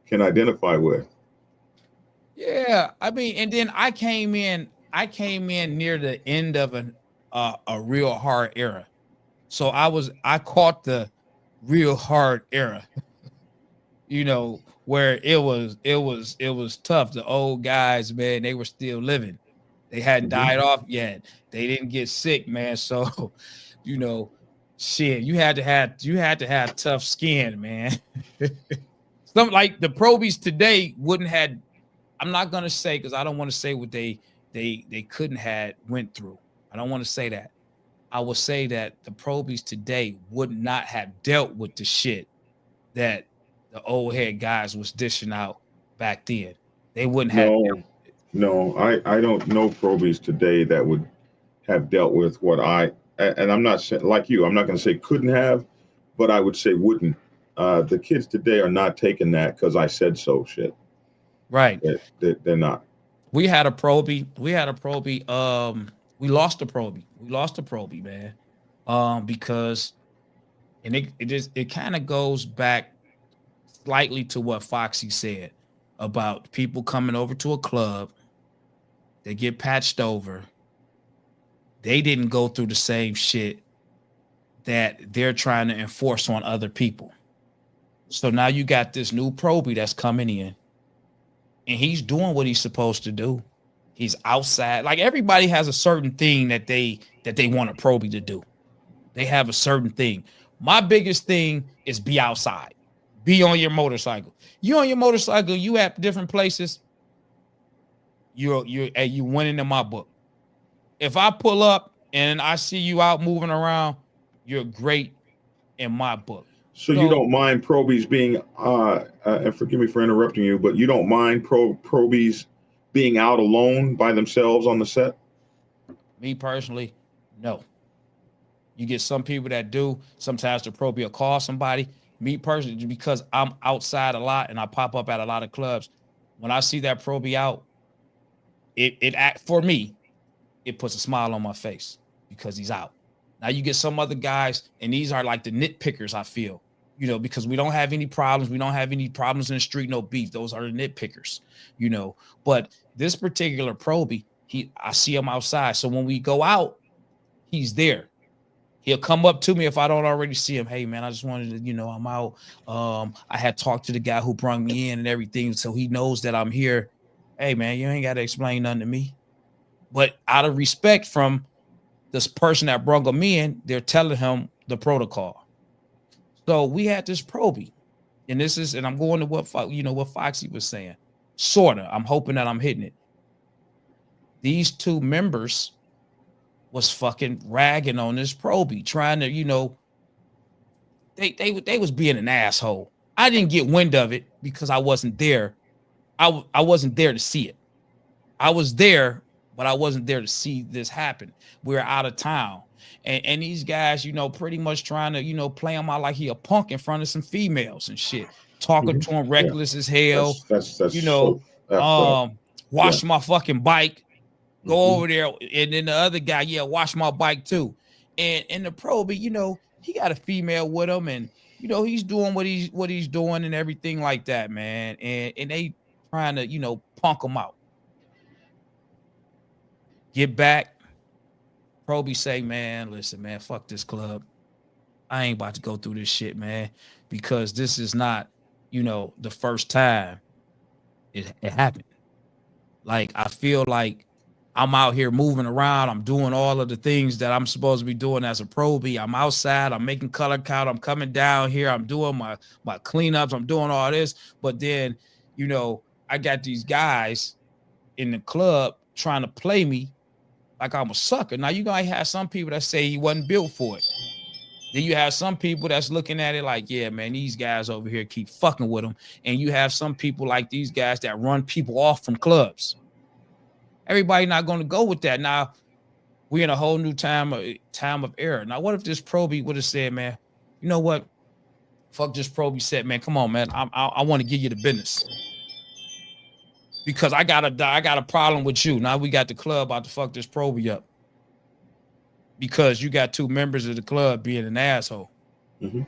can identify with. Yeah, I mean, and then I came in near the end of a real hard era. So I caught the real hard era, where it was tough. The old guys, man, they were still living. They hadn't died off yet. They didn't get sick, man. So, shit, you had to have tough skin, man. Something like the probies today wouldn't have. I'm not gonna say, because I don't want to say what they couldn't have went through. I don't want to say that. I will say that the probies today would not have dealt with the shit that the old head guys was dishing out back then. They wouldn't have. No, I don't know probies today that would have dealt with what and I'm not saying like you. I'm not going to say couldn't have, but I would say wouldn't. The kids today are not taking that because I said so shit. Right. They're not. We had a probie. We lost a probie, man. Because, and it kind of goes back slightly to what Foxy said about people coming over to a club. They get patched over. They didn't go through the same shit that they're trying to enforce on other people. So now you got this new probie that's coming in, and he's doing what he's supposed to do. He's outside. Like, everybody has a certain thing that they want a probie to do. They have a certain thing. My biggest thing is be outside. Be on your motorcycle. You on your motorcycle, you at different places. You winning in my book. If I pull up and I see you out moving around, you're great in my book. So you don't mind probies being and forgive me for interrupting you, but you don't mind probies being out alone by themselves on the set? Me personally, no. You get some people that do. Sometimes the probie will call somebody. Me personally, because I'm outside a lot and I pop up at a lot of clubs. When I see that probie out, it act for me. It puts a smile on my face because he's out. Now you get some other guys, and these are like the nitpickers. I feel, because we don't have any problems. We don't have any problems in the street. No beef. Those are the nitpickers. But this particular probie, I see him outside. So when we go out, he's there. He'll come up to me if I don't already see him. Hey man, I just wanted to, I'm out. I had talked to the guy who brought me in and everything, so he knows that I'm here. Hey man, you ain't got to explain nothing to me. But out of respect from this person that brought him in, they're telling him the protocol. So we had this probie, and I'm going to what Foxy was saying. Sorta. I'm hoping that I'm hitting it. These two members was fucking ragging on this probie, trying to, they was being an asshole. I didn't get wind of it because I wasn't there. I wasn't there to see it. I was there, but I wasn't there to see this happen. We were out of town. And these guys, pretty much trying to, play him out like he a punk in front of some females and shit. Talking to him reckless as hell. That's so wash my fucking bike. Go over there. And then the other guy, wash my bike too. And the probie, he got a female with him, and he's doing what he's doing and everything like that, man. And they trying to, punk him out. Get back. Probie say, man, listen, man, fuck this club. I ain't about to go through this shit, man, because this is not, the first time it happened. Like, I feel like I'm out here moving around. I'm doing all of the things that I'm supposed to be doing as a probie. I'm outside. I'm making color count. I'm coming down here. I'm doing my cleanups. I'm doing all this. But then, I got these guys in the club trying to play me like I'm a sucker. Now, you're going to have some people that say he wasn't built for it. Then you have some people that's looking at it like, yeah, man, these guys over here keep fucking with them. And you have some people like these guys that run people off from clubs. Everybody not going to go with that. Now, we're in a whole new time of era. Now, what if this probie would have said, man, you know what? Fuck this probie said, man, come on, man. I want to give you the business. Because I got a problem with you. Now we got the club about to fuck this probie up. Because you got two members of the club being an asshole. So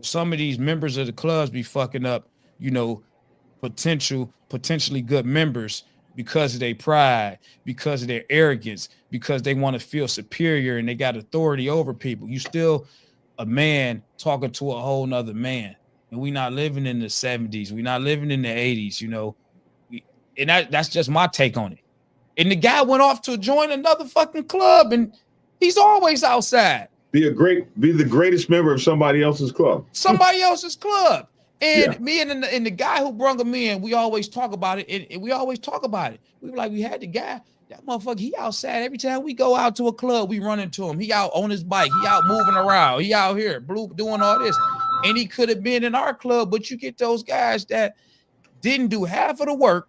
some of these members of the clubs be fucking up, potentially good members because of their pride, because of their arrogance, because they want to feel superior and they got authority over people. You still a man talking to a whole nother man. And we not living in the 70s. We not living in the 80s, And that's just my take on it. And the guy went off to join another fucking club, and he's always outside. Be the greatest member of somebody else's club. Somebody else's club. And me and the guy who brought him in, we always talk about it. And we always talk about it. We were like, we had the guy, that motherfucker, he outside. Every time we go out to a club, we run into him. He out on his bike. He out moving around. He out here doing all this. And he could have been in our club, but you get those guys that didn't do half of the work,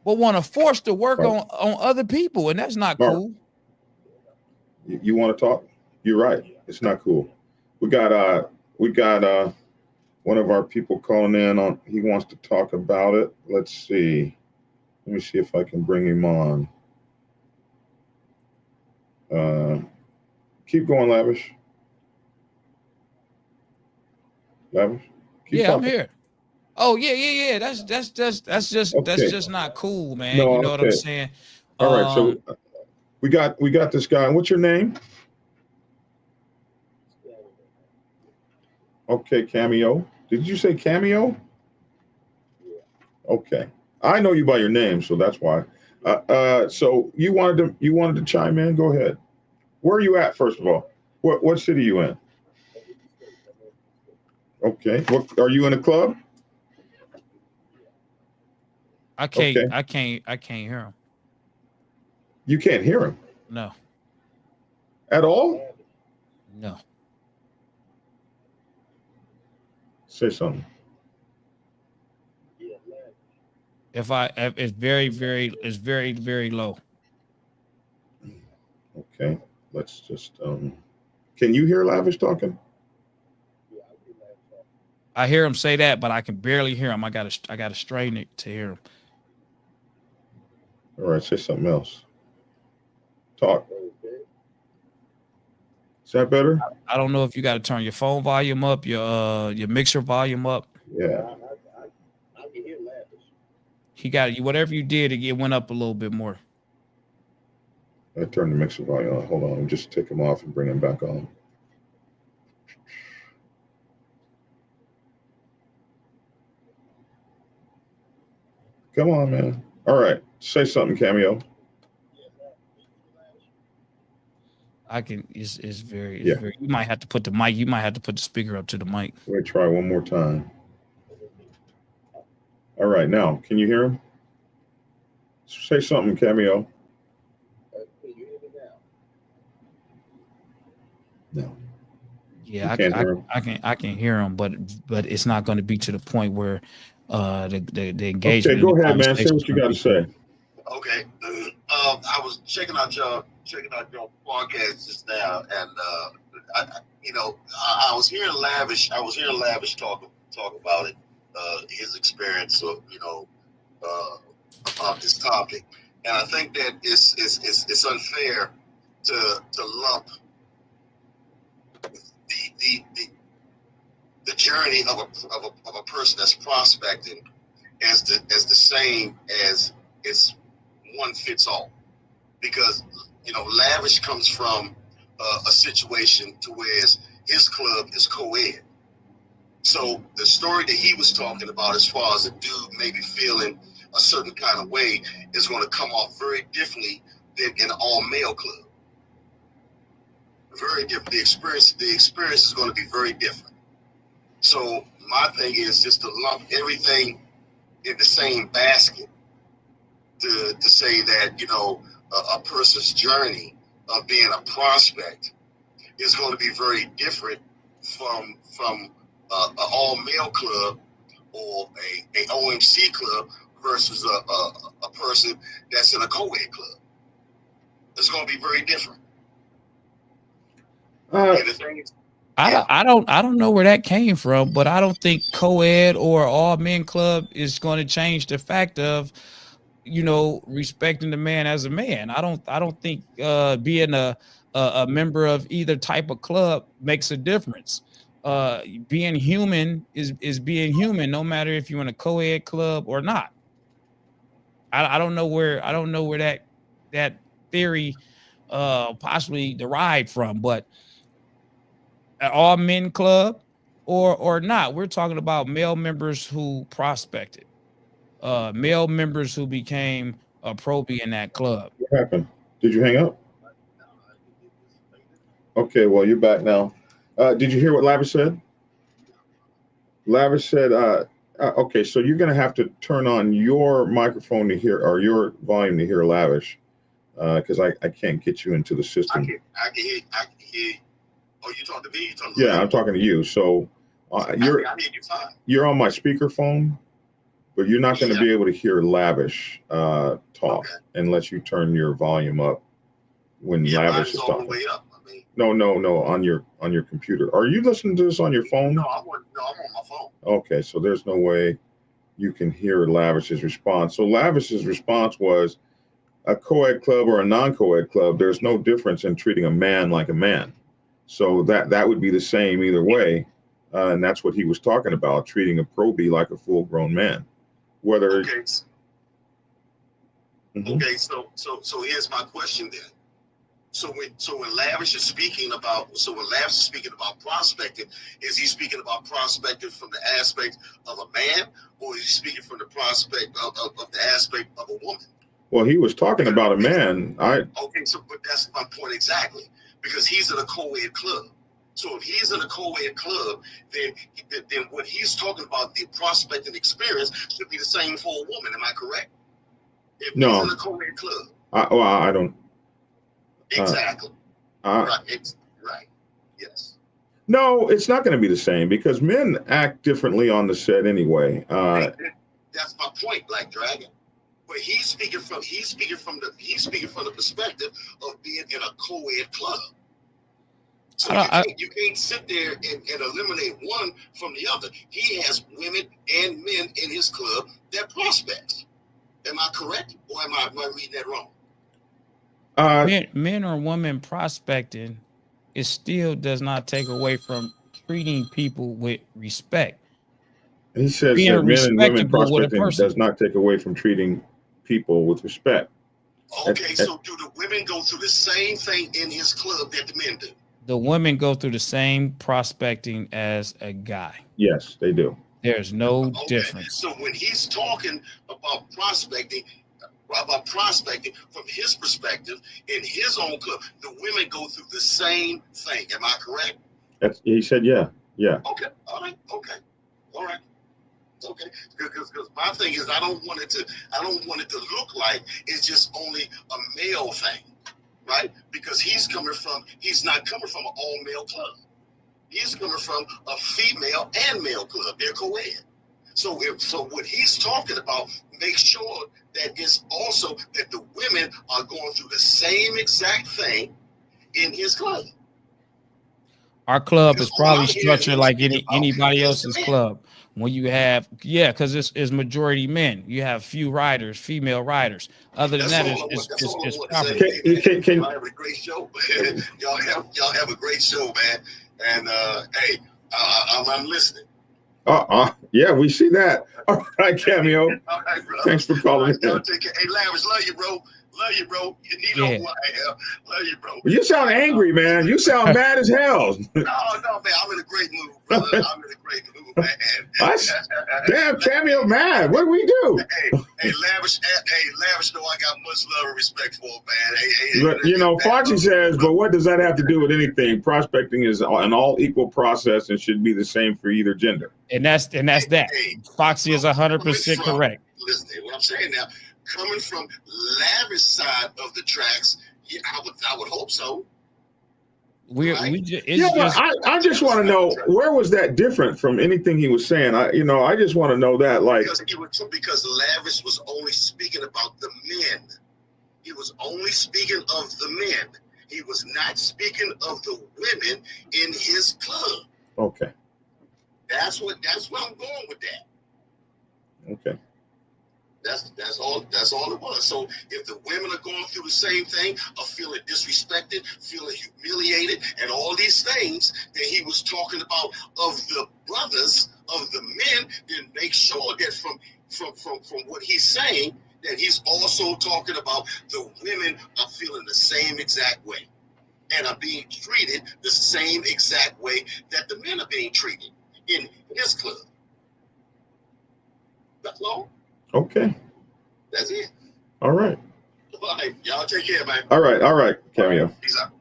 but want to force the work on other people. And that's not cool. You want to talk? You're right. It's not cool. We got one of our people calling in on. He wants to talk about it. Let's see. Let me see if I can bring him on. Keep going, Lavish. Lavish. Keep talking. I'm here. Oh yeah. That's just not cool, man. No, you know what I'm saying? All right. So we got this guy. What's your name? Okay, Cameo. Did you say Cameo? Okay. I know you by your name, so that's why. So you wanted to chime in? Go ahead. Where are you at, first of all? What city are you in? Okay. What are you in a club? I can't hear him. You can't hear him? No. At all? No. Say something. It's very, very low. Okay. Let's just Can you hear Lavish talking? I hear him say that, but I can barely hear him. I gotta strain it to hear him. All right, say something else. Talk. Is that better? I don't know if you got to turn your phone volume up, your mixer volume up. Yeah. I can hear Lavish. He got you. Whatever you did, it went up a little bit more. I turned the mixer volume on. Hold on. Let me just take him off and bring him back on. Come on, man. All right. Say something, Cameo. I can. It's very. Yeah. You might have to put the mic. You might have to put the speaker up to the mic. Let me try one more time. All right. Now, can you hear him? Say something, Cameo. Can you hear me now? No. Yeah, You can't hear him? I can hear him, but it's not going to be to the point where the engagement. Okay, go ahead, man. Say what you got to say. Okay. I was checking out your podcast just now, and I was hearing Lavish. I was hearing Lavish talk about it, his experience, about this topic, and I think that it's unfair to lump the journey of a person that's prospecting as the same as it's one fits all, because Lavish comes from a situation to where his club is co-ed. So the story that he was talking about, as far as a dude maybe feeling a certain kind of way, is going to come off very differently than in an all-male club. Very different. The experience is going to be very different. So my thing is just to lump everything in the same basket, to say that a person's journey of being a prospect is going to be very different from an all-male club or a OMC club versus a person that's in a co-ed club. It's going to be very different. And the thing is, I don't know where that came from, but I don't think co-ed or all men club is going to change the fact of respecting the man as a man. I don't think being a member of either type of club makes a difference. Being human is being human, no matter if you're in a co-ed club or not. I don't know where that theory possibly derived from, but an all men club or not, we're talking about male members who prospected, male members who became a probie in that club. What happened? Did you hang up? Okay, well, you're back now. Did you hear what Lavish said? Lavish said, okay, so you're going to have to turn on your microphone to hear, or your volume to hear Lavish, because I can't get you into the system. I can hear. Oh, you talking to me? You talking to Yeah, I'm talking to you. So I hear you fine. You're on my speakerphone, but you're not going to be able to hear Lavish talk unless you turn your volume up when Lavish is talking. All the way up. No, on your computer. Are you listening to this on your phone? No, I'm on my phone. Okay, so there's no way you can hear Lavish's response. So Lavish's response was, a co-ed club or a non-co-ed club, there's no difference in treating a man like a man. So that would be the same either way. And that's what he was talking about, treating a probie like a full-grown man. Whether okay, so here's my question then. So when Lavish is speaking about prospecting, is he speaking about prospecting from the aspect of a man, or is he speaking from the prospect of the aspect of a woman? Well, he was talking about a man. But that's my point exactly, because he's in a co-ed club. So if he's in a co-ed club, then what he's talking about, the prospecting experience, should be the same for a woman. Am I correct? If he's in a co-ed club. I don't. Exactly. Right. Yes. No, it's not going to be the same, because men act differently on the set anyway. That's my point, Black Dragon. But he's speaking from the perspective of being in a co-ed club. So you can't sit there and eliminate one from the other. He has women and men in his club that prospects. Am I correct, or am I reading that wrong? Men or women prospecting, it still does not take away from treating people with respect. He says Being that men and women respectable with a prospecting person. does not take away from treating people with respect. Okay, so do the women go through the same thing in his club that the men do? The women go through the same prospecting as a guy. Yes, they do. There's no difference. So when he's talking about prospecting from his perspective in his own club, the women go through the same thing. Am I correct? He said, yeah. Okay. All right. Okay. Because my thing is, I don't want it to look like it's just only a male thing, right? Because he's not coming from an all male club. He's coming from a female and male club. They're co-ed. So what he's talking about, make sure that it's also that the women are going through the same exact thing in his club. Our club is probably structured like anybody else's club. When you have, because it's majority men. You have few riders, female riders. Other than that, it's property. Y'all have a great show. y'all have a great show, man. And hey, I'm listening. Yeah, we see that. All right, Cameo. All right, bro. Thanks for calling. Y'all take care. Hey, Lavish, love you, bro. You know who I am. Love you, bro. You sound angry, man. You sound mad as hell. No, man. I'm in a great mood, brother. I'm in a great mood, man. Damn, Cameo mad. What do we do? Hey, Lavish know I got much love and respect for him, man. You know, Foxy says, but what does that have to do with anything? Prospecting is an all equal process and should be the same for either gender. And that's that. Foxy is 100% correct. Listen, what I'm saying now, coming from Lavish side of the tracks, yeah, I would hope so. I just want to know, where was that different from anything he was saying? I just want to know that, because Lavish was only speaking about the men. He was only speaking of the men. He was not speaking of the women in his club. Okay. That's where I'm going with that. Okay. That's all it was. So if the women are going through the same thing, are feeling disrespected, feeling humiliated, and all these things that he was talking about of the brothers, of the men, then make sure that from what he's saying, that he's also talking about the women are feeling the same exact way and are being treated the same exact way that the men are being treated in his club. That's all. Okay. That's it. All right. All right. Y'all take care, man. All right. Cameo. Peace out.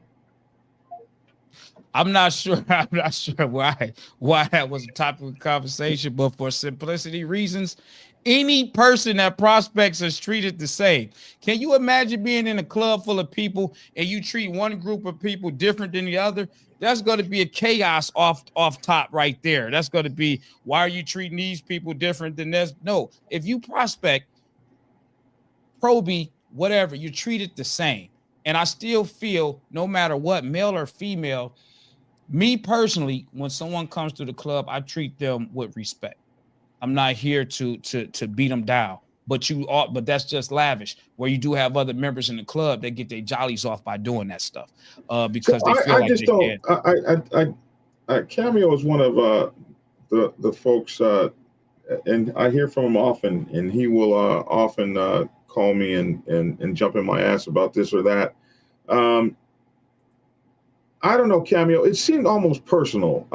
I'm not sure why that was a topic of conversation, but for simplicity reasons, any person that prospects is treated the same. Can you imagine being in a club full of people and you treat one group of people different than the other? That's going to be a chaos off top right there. That's going to be, why are you treating these people different than this? No, if you prospect, probie, whatever, you treat it the same. And I still feel, no matter what, male or female, me personally, when someone comes to the club, I treat them with respect. I'm not here to beat them down, but that's just Lavish, where you do have other members in the club that get their jollies off by doing that stuff, because they feel like they can. Cameo is one of the folks, and I hear from him often, and he will often call me and jump in my ass about this or that. I don't know, Cameo. It seemed almost personal,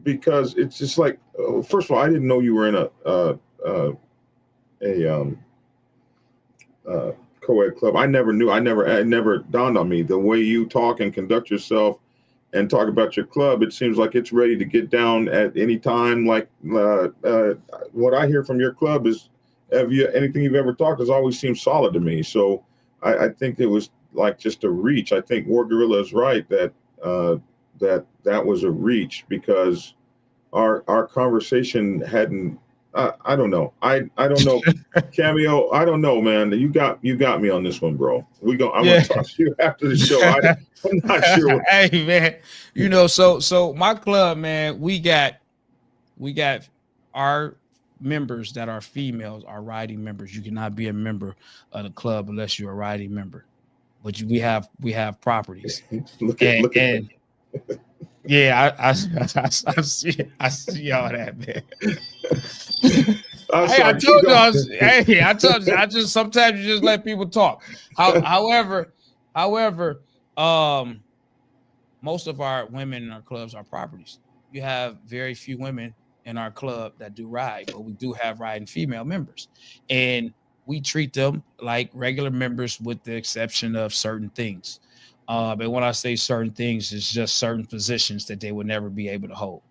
because it's just like, first of all, I didn't know you were in a co-ed club. I never knew. It never dawned on me the way you talk and conduct yourself and talk about your club. It seems like it's ready to get down at any time. Like what I hear from your club is, anything you've ever talked has always seemed solid to me. So I think it was like just a reach. I think War Gorilla is right that that was a reach, because our conversation hadn't I don't know. I don't know. Cameo, I don't know, man. You got me on this one, bro. I'm gonna talk to you after the show. I'm not sure. Hey, man, you know, so my club, man, we got our members that are females are riding members. You cannot be a member of the club unless you're a riding member. But we have properties. look at Yeah, I see all that, man. I'm Hey, sorry, I told you. I just sometimes you just let people talk. However, most of our women in our clubs are properties. You have very few women in our club that do ride, but we do have riding female members, and we treat them like regular members with the exception of certain things. But when I say certain things, it's just certain positions that they would never be able to hold.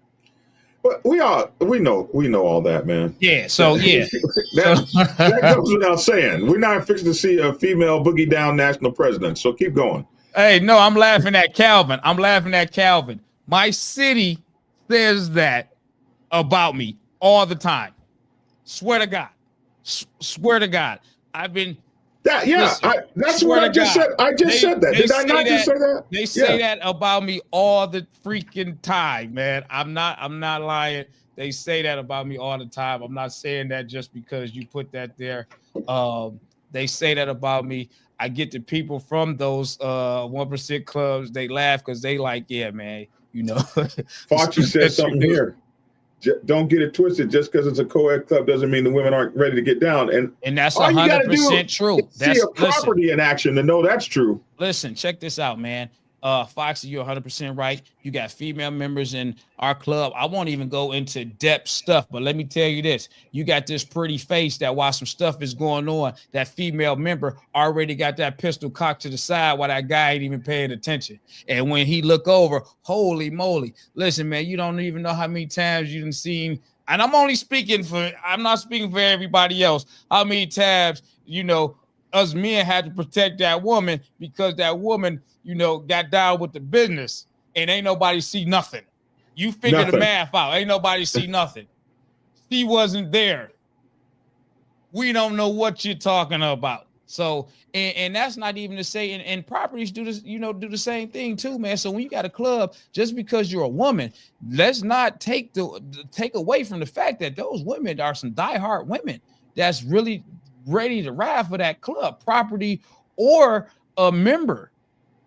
But we know all that, man. Yeah. So yeah, that goes without saying. We're not fixing to see a female boogie down national president. So keep going. Hey, no, I'm laughing at Calvin. My city says that about me all the time. Swear to God. Swear to God. I've been. That's what I just said. I just said that. Did I not just say that? They say that about me all the freaking time, man. I'm not lying. They say that about me all the time. I'm not saying that just because you put that there. They say that about me. I get the people from those 1% clubs. They laugh because they like, yeah, man. You know, Foxy said something here. Don't get it twisted. Just because it's a co-ed club doesn't mean the women aren't ready to get down. And that's 100% true. That's a property in action to know that's true. Listen, check this out, man. Foxy, you're 100% right. You got female members in our club. I won't even go into depth stuff, but let me tell you this. You got this pretty face that while some stuff is going on, that female member already got that pistol cocked to the side while that guy ain't even paying attention. And when he look over, holy moly. Listen, man, you don't even know how many times you done seen, and I'm not speaking for everybody else. How many times, you know, us men had to protect that woman because that woman, you know, got down with the business and ain't nobody see nothing. You figure the math out. Ain't nobody see nothing. She wasn't there. We don't know what you're talking about. So, and that's not even to say, and properties do this, you know, do the same thing too, man. So when you got a club, just because you're a woman, let's not take away from the fact that those women are some diehard women that's really ready to ride for that club, property or a member,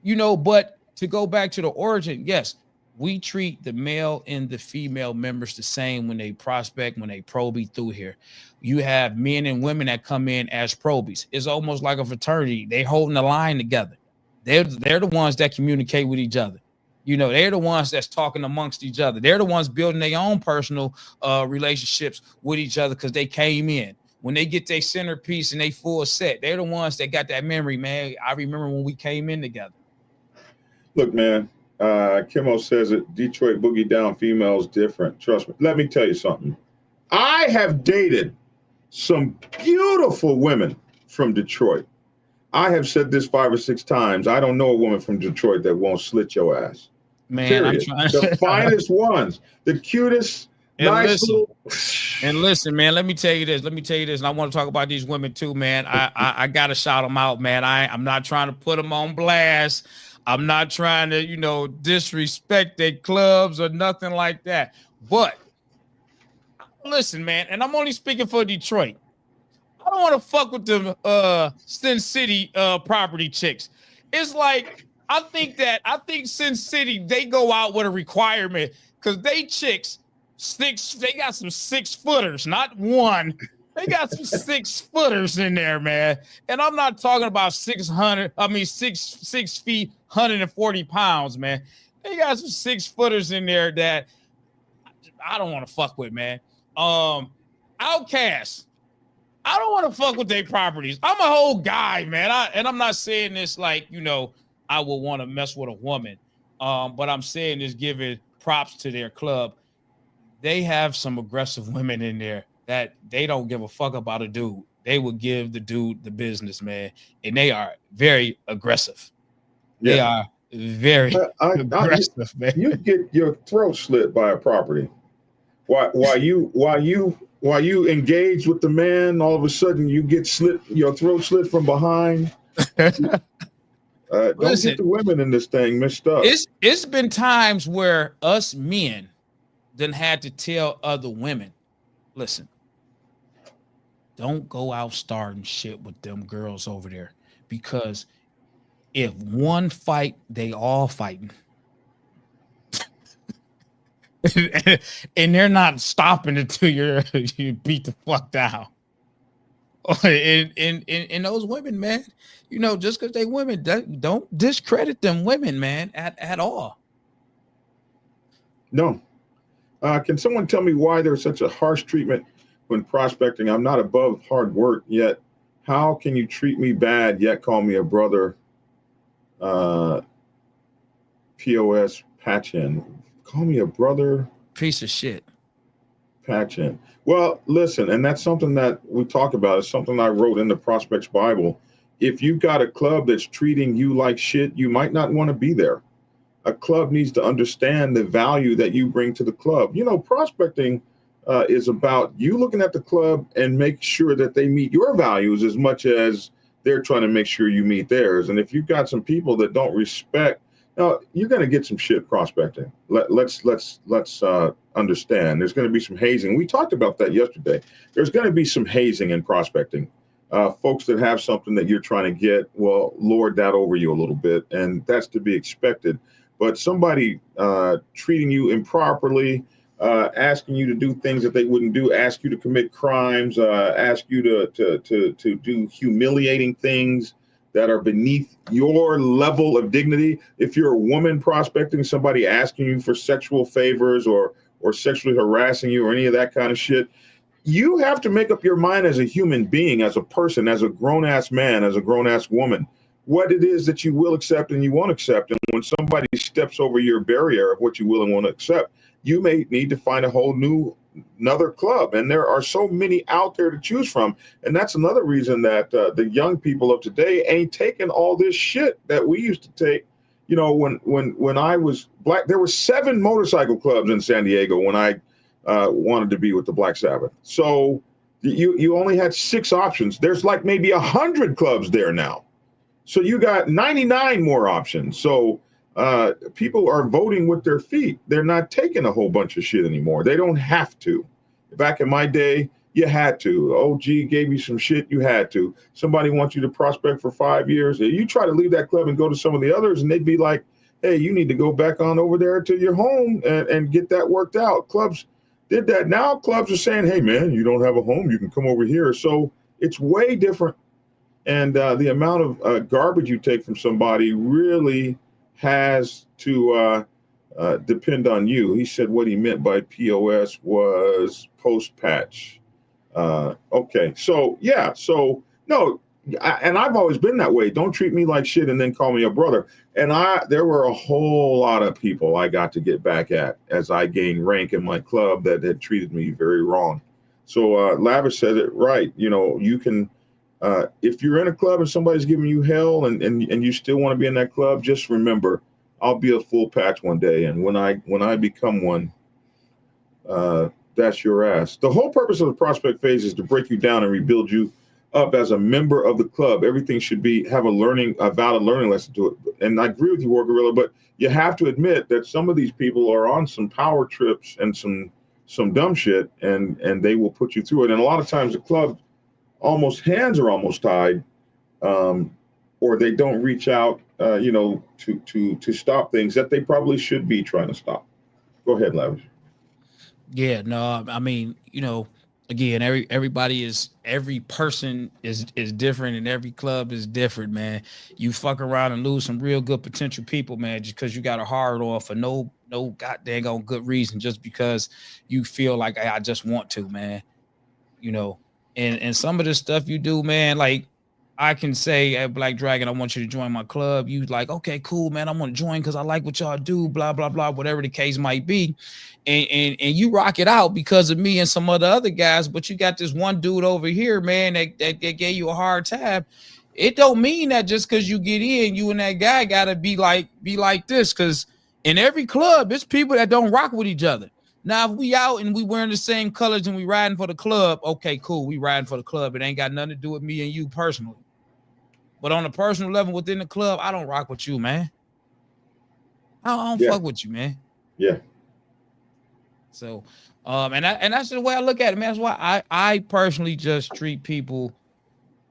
you know. But to go back to the origin, yes, we treat the male and the female members the same when they prospect, when they probie through here. You have men and women that come in as probies. It's almost like a fraternity. They holding the line together. They're the ones that communicate with each other. You know, they're the ones that's talking amongst each other. They're the ones building their own personal relationships with each other because they came in. When they get their centerpiece and they full set, they're the ones that got that memory, man. I remember when we came in together. Look, man, Kimo says it. Detroit boogie down females different. Trust me. Let me tell you something. I have dated some beautiful women from Detroit. I have said this 5 or 6 times. I don't know a woman from Detroit that won't slit your ass. Man, period. I'm trying. The finest ones, the cutest. And listen, man, let me tell you this. And I want to talk about these women too, man. I got to shout them out, man. I'm not trying to put them on blast. I'm not trying to, you know, disrespect their clubs or nothing like that. But listen, man, and I'm only speaking for Detroit. I don't want to fuck with them Sin City property chicks. It's like I think Sin City, they go out with a requirement because they chicks. They got some 6-footers, not one. They got some 6-footers in there, man. And I'm not talking about 6 feet, 140 pounds, man. They got some 6-footers in there that I don't want to fuck with, man. Outcasts. I don't want to fuck with their properties. I'm a whole guy, man. I'm not saying this like, you know, I would want to mess with a woman. But I'm saying this giving props to their club. They have some aggressive women in there that they don't give a fuck about a dude. They will give the dude the business, man. And they are very aggressive. Yeah. They are very aggressive, man. You get your throat slit by a property while you while you engage with the man, all of a sudden you get slit, your throat slit from behind. Don't Listen, get the women in this thing mixed up. it's been times where us men then had to tell other women, listen, don't go out starting shit with them girls over there, because if one fight, they all fighting. And they're not stopping until you beat the fuck down. And those women, man, you know, just because they women, don't discredit them women, man, at all. No. Can someone tell me why there's such a harsh treatment when prospecting? I'm not above hard work yet. How can you treat me bad yet call me a brother? POS patch in. Call me a brother. Piece of shit. Patch in. Well, listen, and that's something that we talk about. It's something I wrote in the Prospects Bible. If you've got a club that's treating you like shit, you might not want to be there. A club needs to understand the value that you bring to the club. You know, prospecting is about you looking at the club and make sure that they meet your values as much as they're trying to make sure you meet theirs. And if you've got some people that don't respect, now you're going to get some shit prospecting. Let's understand. There's going to be some hazing. We talked about that yesterday. There's going to be some hazing in prospecting. Folks that have something that you're trying to get, well, lord that over you a little bit, and that's to be expected. But somebody treating you improperly, asking you to do things that they wouldn't do, ask you to commit crimes, ask you to do humiliating things that are beneath your level of dignity. If you're a woman prospecting, somebody asking you for sexual favors or sexually harassing you or any of that kind of shit, you have to make up your mind as a human being, as a person, as a grown-ass man, as a grown-ass woman, what it is that you will accept and you won't accept. And when somebody steps over your barrier of what you will and won't accept, you may need to find a whole another club. And there are so many out there to choose from. And that's another reason that the young people of today ain't taking all this shit that we used to take. You know, when I was black, there were 7 motorcycle clubs in San Diego when I wanted to be with the Black Sabbath. So you only had 6 options. There's like maybe 100 clubs there now. So you got 99 more options. So people are voting with their feet. They're not taking a whole bunch of shit anymore. They don't have to. Back in my day, you had to. OG gave you some shit, you had to. Somebody wants you to prospect for 5 years. You try to leave that club and go to some of the others, and they'd be like, hey, you need to go back on over there to your home and get that worked out. Clubs did that. Now clubs are saying, hey, man, you don't have a home, you can come over here. So it's way different. And the amount of garbage you take from somebody really has to depend on you. He said what he meant by POS was post-patch. Okay, so yeah, so no, and I've always been that way. Don't treat me like shit and then call me a brother. And there were a whole lot of people I got to get back at as I gained rank in my club that had treated me very wrong. So Lavish said it right. You know, you can, if you're in a club and somebody's giving you hell and you still want to be in that club, just remember, I'll be a full patch one day. And when I become one, that's your ass. The whole purpose of the prospect phase is to break you down and rebuild you up as a member of the club. Everything should have a valid learning lesson to it. And I agree with you, War Gorilla, but you have to admit that some of these people are on some power trips and some dumb shit, and they will put you through it. And a lot of times the club hands are almost tied, or they don't reach out, to stop things that they probably should be trying to stop. Go ahead, Lavish. Yeah, no, I mean, again, every person is different, and every club is different, man. You fuck around and lose some real good potential people, man, just because you got a hard on for no goddamn on good reason, just because you feel like I just want to, man. And some of the stuff you do, man, like I can say at Black Dragon, I want you to join my club. You like, okay, cool, man. I want to join because I like what y'all do, blah, blah, blah, whatever the case might be. And you rock it out because of me and some other guys, but you got this one dude over here, man, that gave you a hard time. It don't mean that just because you get in, you and that guy gotta be like this. Because in every club, it's people that don't rock with each other. Now, if we out and we wearing the same colors and we riding for the club, okay, cool. We riding for the club. It ain't got nothing to do with me and you personally. But on a personal level within the club, I don't rock with you, man. I don't fuck with you, man. Yeah. So, and that's the way I look at it, man. That's why I personally just treat people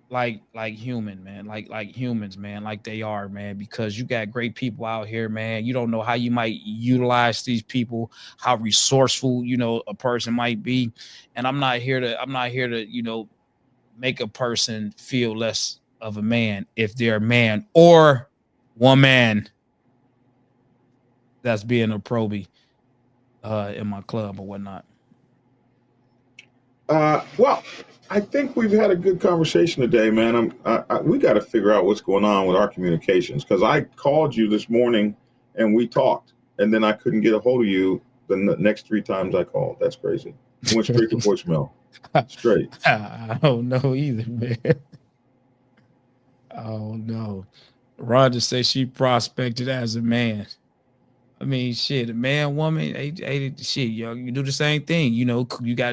like human, man, like humans, man, like they are, man, because you got great people out here, man. You don't know how you might utilize these people, how resourceful, you know, a person might be. And I'm not here to, you know, make a person feel less of a man if they're a man or woman that's being a probie in my club or whatnot. Well, I think we've had a good conversation today, man. We got to figure out what's going on with our communications, because I called you this morning and we talked, and then I couldn't get a hold of you the next 3 times I called. That's crazy. Went straight to voicemail. Straight. I don't know either, man. Oh no. Rhonda says she prospected as a man. I mean, shit, a man, woman, shit, yo, you do the same thing. You know, you gotta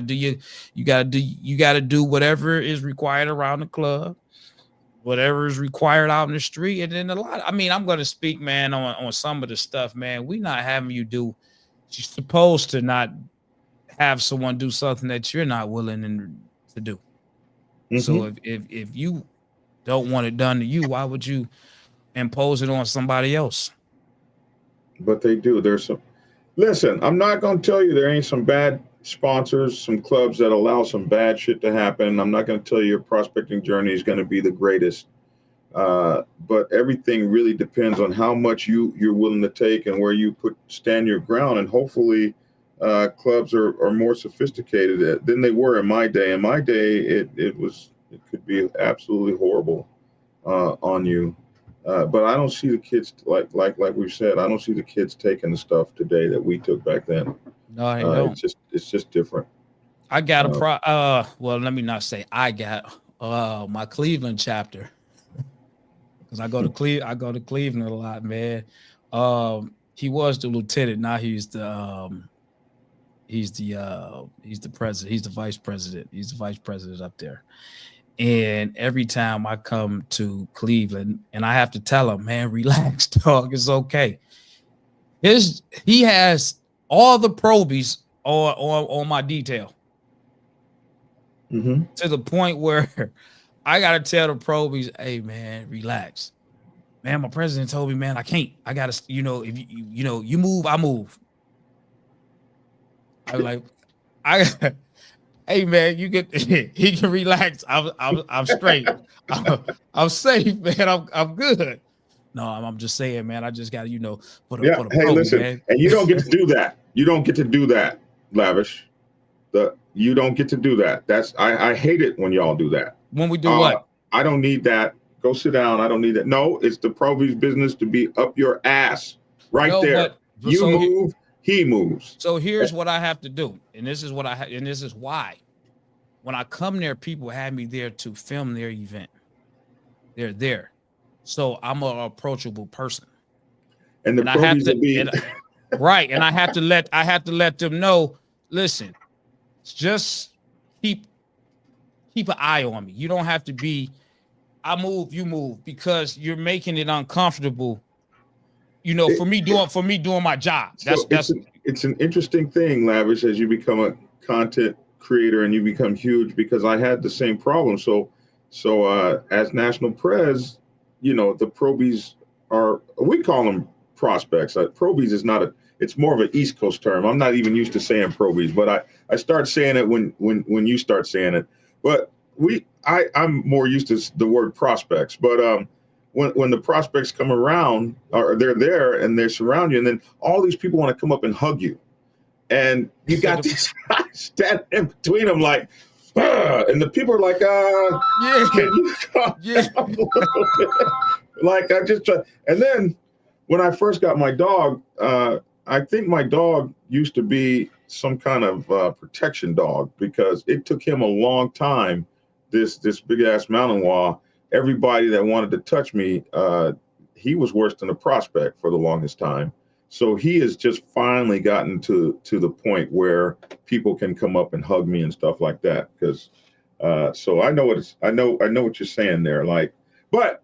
do whatever is required around the club, whatever is required out in the street. And then I'm gonna speak, man, on some of the stuff, man. We not having you do. You're supposed to not have someone do something that you're not willing to do. Mm-hmm. So if you don't want it done to you, why would you impose it on somebody else? But they do. There's some. Listen, I'm not going to tell you there ain't some bad sponsors, some clubs that allow some bad shit to happen. I'm not going to tell you your prospecting journey is going to be the greatest. But everything really depends on how much you're willing to take and where you stand your ground. And hopefully, clubs are more sophisticated than they were in my day. In my day, it could be absolutely horrible on you. But I don't see the kids like we've said. I don't see the kids taking the stuff today that we took back then. No, I don't. It's just different. I got well, let me not say I got my Cleveland chapter, because I go to Cleveland a lot, man. He was the lieutenant. Now he's the president. He's the vice president. He's the vice president up there. And every time I come to Cleveland, and I have to tell him, man, relax, dog, it's okay. He has all the probies on my detail. Mm-hmm. To the point where I gotta tell the probies, hey man, relax. Man, my president told me, man, I can't. I gotta, if you move, I move. I was like, hey man, he can relax. I'm straight. I'm safe, man. I'm good. No, I'm just saying, man. I just got for the hey, listen, man. And you don't get to do that. You don't get to do that, Lavish. You don't get to do that. I hate it when y'all do that. When we do what? I don't need that. Go sit down. I don't need that. No, it's the proby's business to be up your ass there. You move. He moves. So here's what I have to do, and this is why. When I come there, people have me there to film their event. They're there, so I'm an approachable person. And the probies will be right. And I have to let them know. Listen, just keep an eye on me. You don't have to be. I move, you move, because you're making it uncomfortable. For me doing my job. It's an interesting thing, Lavish, as you become a content creator and you become huge, because I had the same problem. So as National Prez, the probies we call them prospects. Probies is it's more of an East Coast term. I'm not even used to saying probies, but I start saying it when you start saying it. But I'm more used to the word prospects. But when the prospects come around, or they're there and they surround you, and then all these people want to come up and hug you, and you got these guys standing in between them like, and the people are like, can you calm down a little bit? Like, I just try. And then when I first got my dog, I think my dog used to be some kind of protection dog, because it took him a long time. This big ass mountain wall. Everybody that wanted to touch me, he was worse than a prospect for the longest time. So he has just finally gotten to the point where people can come up and hug me and stuff like that. Because so I know what you're saying there. Like, but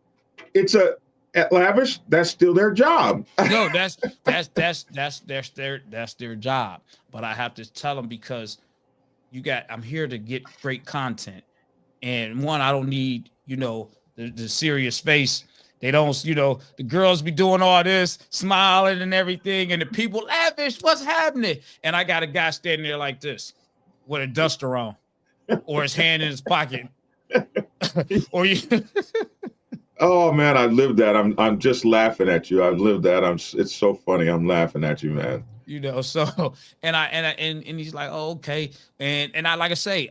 it's at Lavish, that's still their job. No, that's their job. But I have to tell them, because I'm here to get great content. And one, I don't need, the serious face. They don't, the girls be doing all this, smiling and everything, and the people, Lavish, what's happening? And I got a guy standing there like this with a duster on, or his hand in his pocket. Or you Oh man, I lived that. I'm just laughing at you. I've lived that. It's so funny. I'm laughing at you, man. So and he's like, oh, okay. And I, like I say,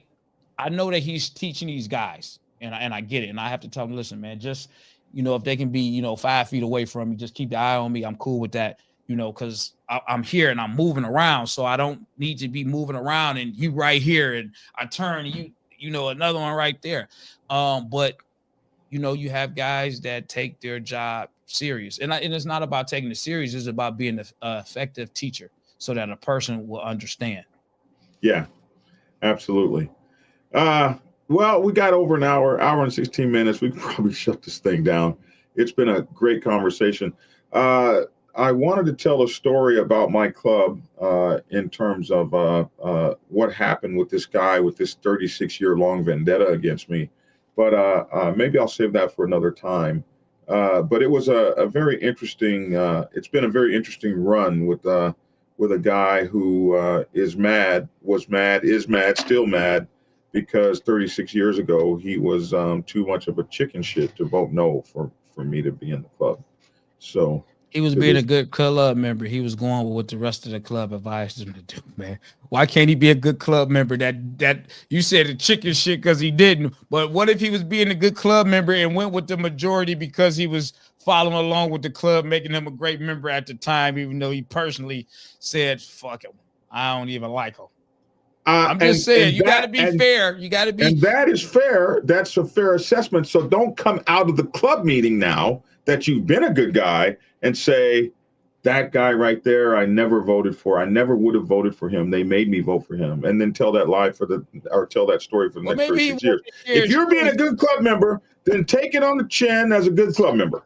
I know that he's teaching these guys, and I get it. And I have to tell them, listen, man, just, if they can be, 5 feet away from me, just keep the eye on me. I'm cool with that, because I'm here and I'm moving around. So I don't need to be moving around and you right here and I turn and another one right there. But you have guys that take their job serious, and it's not about taking it serious. It's about being an effective teacher so that a person will understand. Yeah, absolutely. Well, we got over an hour and 16 minutes. We can probably shut this thing down. It's been a great conversation. I wanted to tell a story about my club in terms of what happened with this guy with this 36-year-long vendetta against me. But maybe I'll save that for another time. But it was a very interesting. It's been a very interesting run with a guy who was mad, still mad, because 36 years ago he was too much of a chicken shit to vote no for me to be in the club. So he was being a good club member. He was going with what the rest of the club advised him to do, man. Why can't he be a good club member? That you said the chicken shit because he didn't. But what if he was being a good club member and went with the majority because he was following along with the club, making him a great member at the time, even though he personally said, fuck him, I don't even like him. I'm just saying, you got to be fair. You got to be. And that is fair. That's a fair assessment. So don't come out of the club meeting now that you've been a good guy and say, that guy right there, I never voted for. I never would have voted for him. They made me vote for him. And then tell that lie or tell that story for the next 36 years. If you're being a good club member, then take it on the chin as a good club member.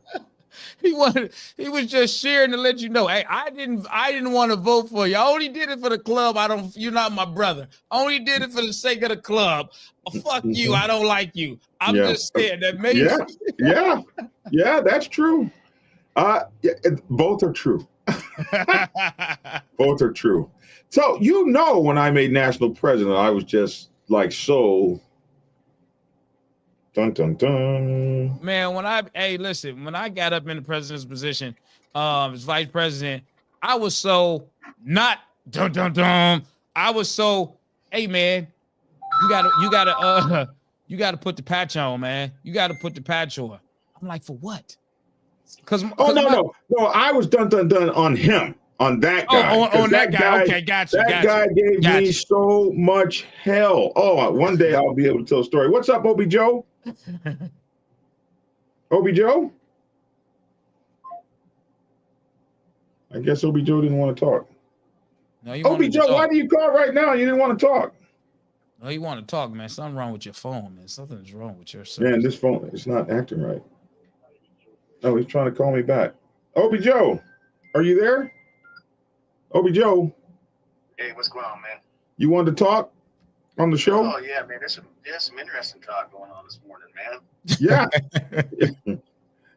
He was just sharing to let you know, hey, I didn't want to vote for you. I only did it for the club. You're not my brother. I only did it for the sake of the club. Fuck you. I don't like you. I'm just saying that maybe. Yeah, that's true. Both are true. Both are true. So, when I made national president, I was just like, so dun dun dun. Man, when I got up in the president's position, as vice president, I was so not dun dun dun. I was so, hey man, you gotta put the patch on, man. You gotta put the patch on. I'm like, for what? No, I was dun dun dun on him, on that guy. On that guy. Okay, gotcha. That guy gave me so much hell. Oh, one day I'll be able to tell a story. What's up, Obi Joe? Obi Joe? I guess Obi Joe didn't want to talk. No, Obi Joe, why do you call right now? You didn't want to talk. No, you want to talk, man. Something wrong with your phone, man. Something's wrong with your service. Man, this phone is not acting right. Oh, he's trying to call me back. Obi Joe, are you there? Obi Joe. Hey, what's going on, man? You wanted to talk on the show? Oh, yeah, man. There's some interesting talk going on this morning, man. Yeah.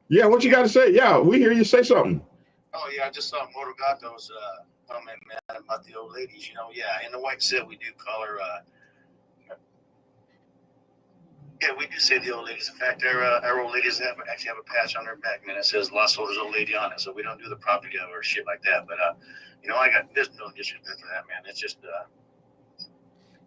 Yeah, what you got to say? Yeah, we hear you say something. Oh, yeah, I just saw Motogato's comment, man, about the old ladies. In the White Cell, we do call her... Yeah, we do say the old ladies. In fact, our old ladies actually have a patch on their back, man. It says Lost Holders Old Lady on it. So we don't do the propaganda or shit like that. But there's no disrespect for that, man. It's just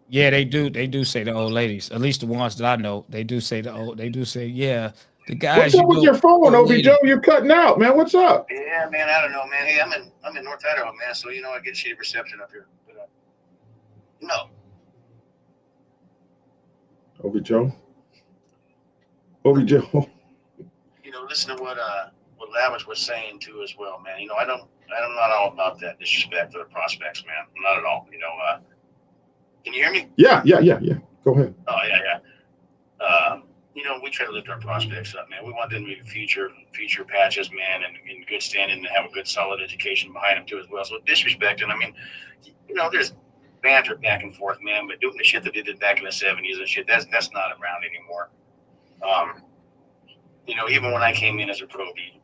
yeah, they do say the old ladies. At least the ones that I know, they do say yeah. The guys. What's up with your phone, Obi Joe? You're cutting out, man. What's up? Yeah, man. I don't know, man. Hey, I'm in North Idaho, man. So I get shitty reception up here. But no. Obi Joe. Obi Joe. Listen to what Lavish was saying too as well, man. I don't I'm not all about that disrespect to the prospects, man. Not at all. Can you hear me? Yeah. Go ahead. Oh, yeah. We try to lift our prospects up, man. We want them to be future patches, man, and in good standing and have a good, solid education behind them, too, as well. So disrespecting, I mean, there's banter back and forth, man, but doing the shit that they did back in the 70s and shit, that's not around anymore. Even when I came in as a probie,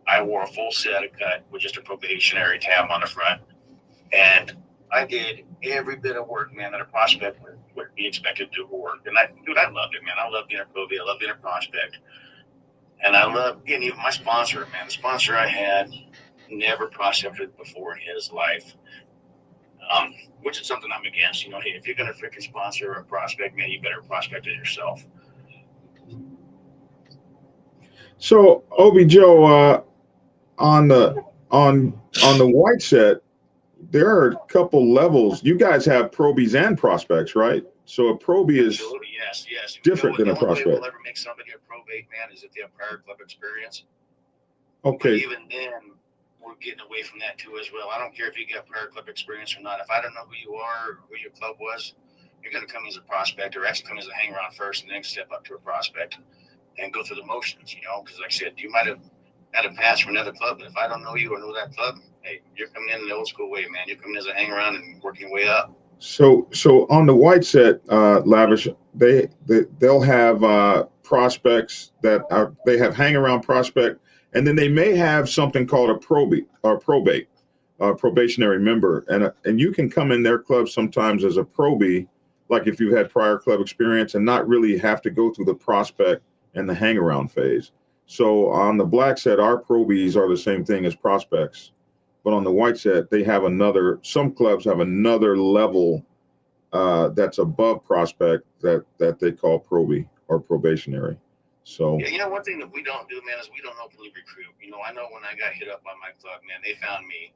I wore a full set of cut with just a probationary tab on the front. And I did every bit of work, man, that a prospect would be expected to do work. And I loved it, man. I love being a probie. I love being a prospect. And I love even my sponsor, man. The sponsor I had never prospected before in his life, which is something I'm against. Hey, if you're going to freaking sponsor a prospect, man, you better prospect it yourself. So, Obi Joe, on the white set, there are a couple levels. You guys have probies and prospects, right? So a probie is yes. different than a prospect. The only way we'll ever make somebody a probate, man, is if they have prior club experience. Okay. But even then, we're getting away from that too as well. I don't care if you got prior club experience or not. If I don't know who you are or who your club was, you're going to come as a prospect, or actually come as a hang around first and then step up to a prospect and go through the motions, because like I said, you might have had a pass from another club, but if I don't know you or know that club, hey, you're coming in the old school way, man. You're coming as a hang around and working your way up. So on the white set, Lavish, they'll have prospects they have hang around prospect, and then they may have something called a probate, probationary member, and you can come in their club sometimes as a probie, like if you've had prior club experience, and not really have to go through the prospect and the hang around phase. So on the black set, our probies are the same thing as prospects, but on the white set, some clubs have another level that's above prospect that they call probie or probationary. So yeah, one thing that we don't do, man, is we don't openly recruit. I know when I got hit up by my club, man, they found me.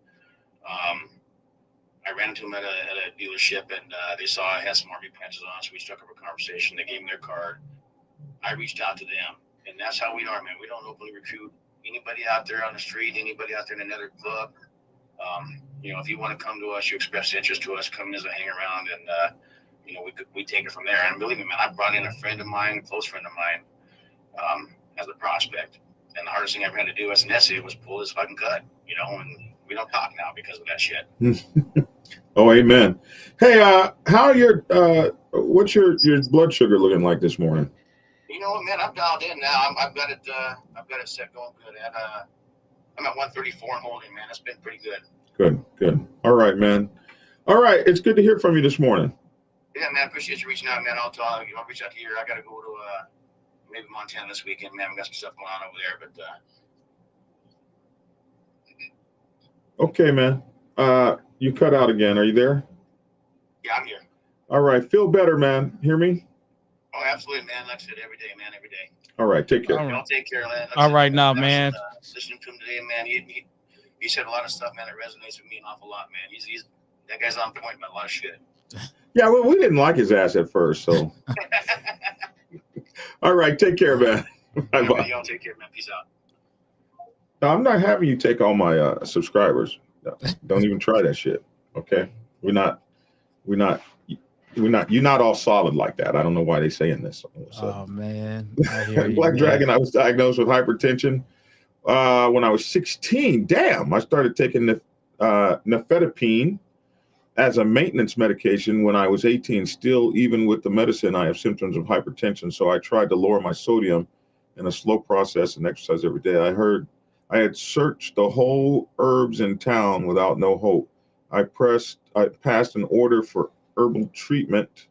I ran into them at a dealership, and they saw I had some Army patches on, so we struck up a conversation. They gave me their card. I reached out to them, and that's how we are, man. We don't openly recruit anybody out there on the street, anybody out there in another club. If you want to come to us, you express interest to us, come as a hang around, and we take it from there. And believe me, man, I brought in a friend of mine, a close friend of mine, as a prospect. And the hardest thing I ever had to do as an essay was pull his fucking cut, and we don't talk now because of that shit. Oh, amen. Hey, what's your blood sugar looking like this morning? You know what, man, I'm dialed in now. I've got it set going good. I'm at 134 and holding, man. It's been pretty good. Good. All right, man. All right, it's good to hear from you this morning. Yeah, man, appreciate you reaching out, man. I'll reach out here. I got to go to maybe Montana this weekend, man. We got some stuff going on over there, but okay, man. You cut out again. Are you there? Yeah, I'm here. All right, feel better, man. Hear me? Oh, absolutely, man. Like I said, every day, man, every day. All right, take care. Y'all take care, man. All right, now, man. Listening to him today, man, he said a lot of stuff, man, that resonates with me an awful lot, man. He's that guy's on point about a lot of shit. Yeah, well, we didn't like his ass at first, so. All right, take care, man. Bye-bye. Y'all take care, man. Peace out. No, I'm not having you take all my subscribers. No, don't even try that shit. Okay, you're not all solid like that. I don't know why they're saying this. So. Oh man, I hear you, Black man. Dragon. I was diagnosed with hypertension when I was 16. Damn, I started taking the nifedipine as a maintenance medication when I was 18. Still, even with the medicine, I have symptoms of hypertension. So I tried to lower my sodium in a slow process and exercise every day. I had searched the whole herbs in town without no hope. I passed an order for herbal treatment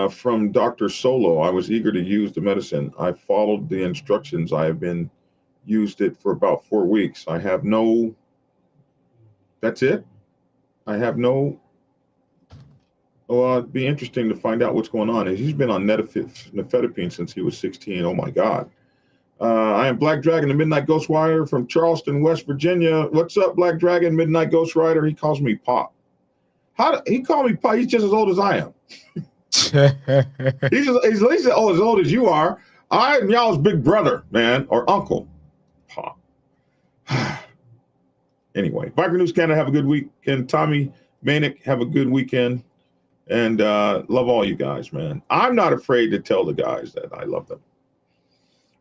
from Dr. Solo. I was eager to use the medicine. I followed the instructions. I have used it for about 4 weeks. That's it. Well, it'd be interesting to find out what's going on. He's been on nifedipine since he was 16. Oh my God. I am Black Dragon, the Midnight Ghost Rider from Charleston, West Virginia. What's up, Black Dragon, Midnight Ghost Rider? He calls me Pop. He called me Pop? He's just as old as I am. he's at least as old as you are. I am y'all's big brother, man, or uncle. Pop. Anyway, Biker News Canada, have a good weekend. Tommy Manick, have a good weekend. And love all you guys, man. I'm not afraid to tell the guys that I love them.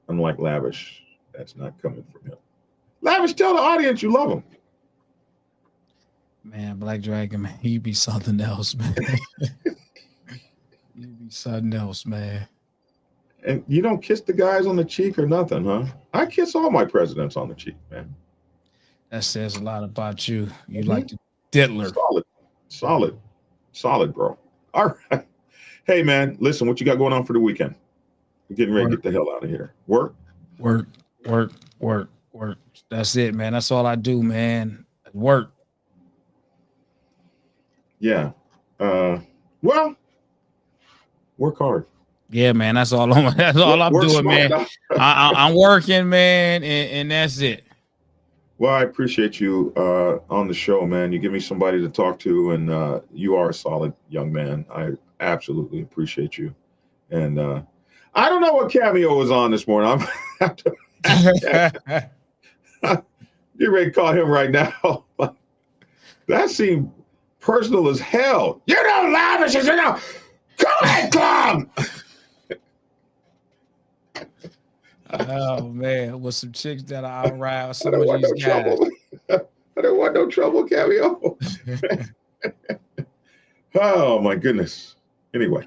Unlike Lavish, that's not coming from him. Lavish, tell the audience you love them. Man, Black Dragon, man, you be something else, man. You be something else, man. And you don't kiss the guys on the cheek or nothing, huh? I kiss all my presidents on the cheek, man. That says a lot about you. You like to diddler. Solid, bro. All right. Hey, man, listen, what you got going on for the weekend? We're getting ready to get the hell out of here. Work. That's it, man. That's all I do, man. Work. Yeah. Well, work hard. Yeah, man. That's all I'm doing, man. I'm working, man, and that's it. Well, I appreciate you on the show, man. You give me somebody to talk to, and you are a solid young man. I absolutely appreciate you. And I don't know what Cameo was on this morning. I'm get ready to call him right now. That seemed personal as hell. You know, Lavish is in a Kool-Aid Club. Oh man, with some chicks that are around some of these guys. I don't want no trouble, Cameo. Oh my goodness. Anyway,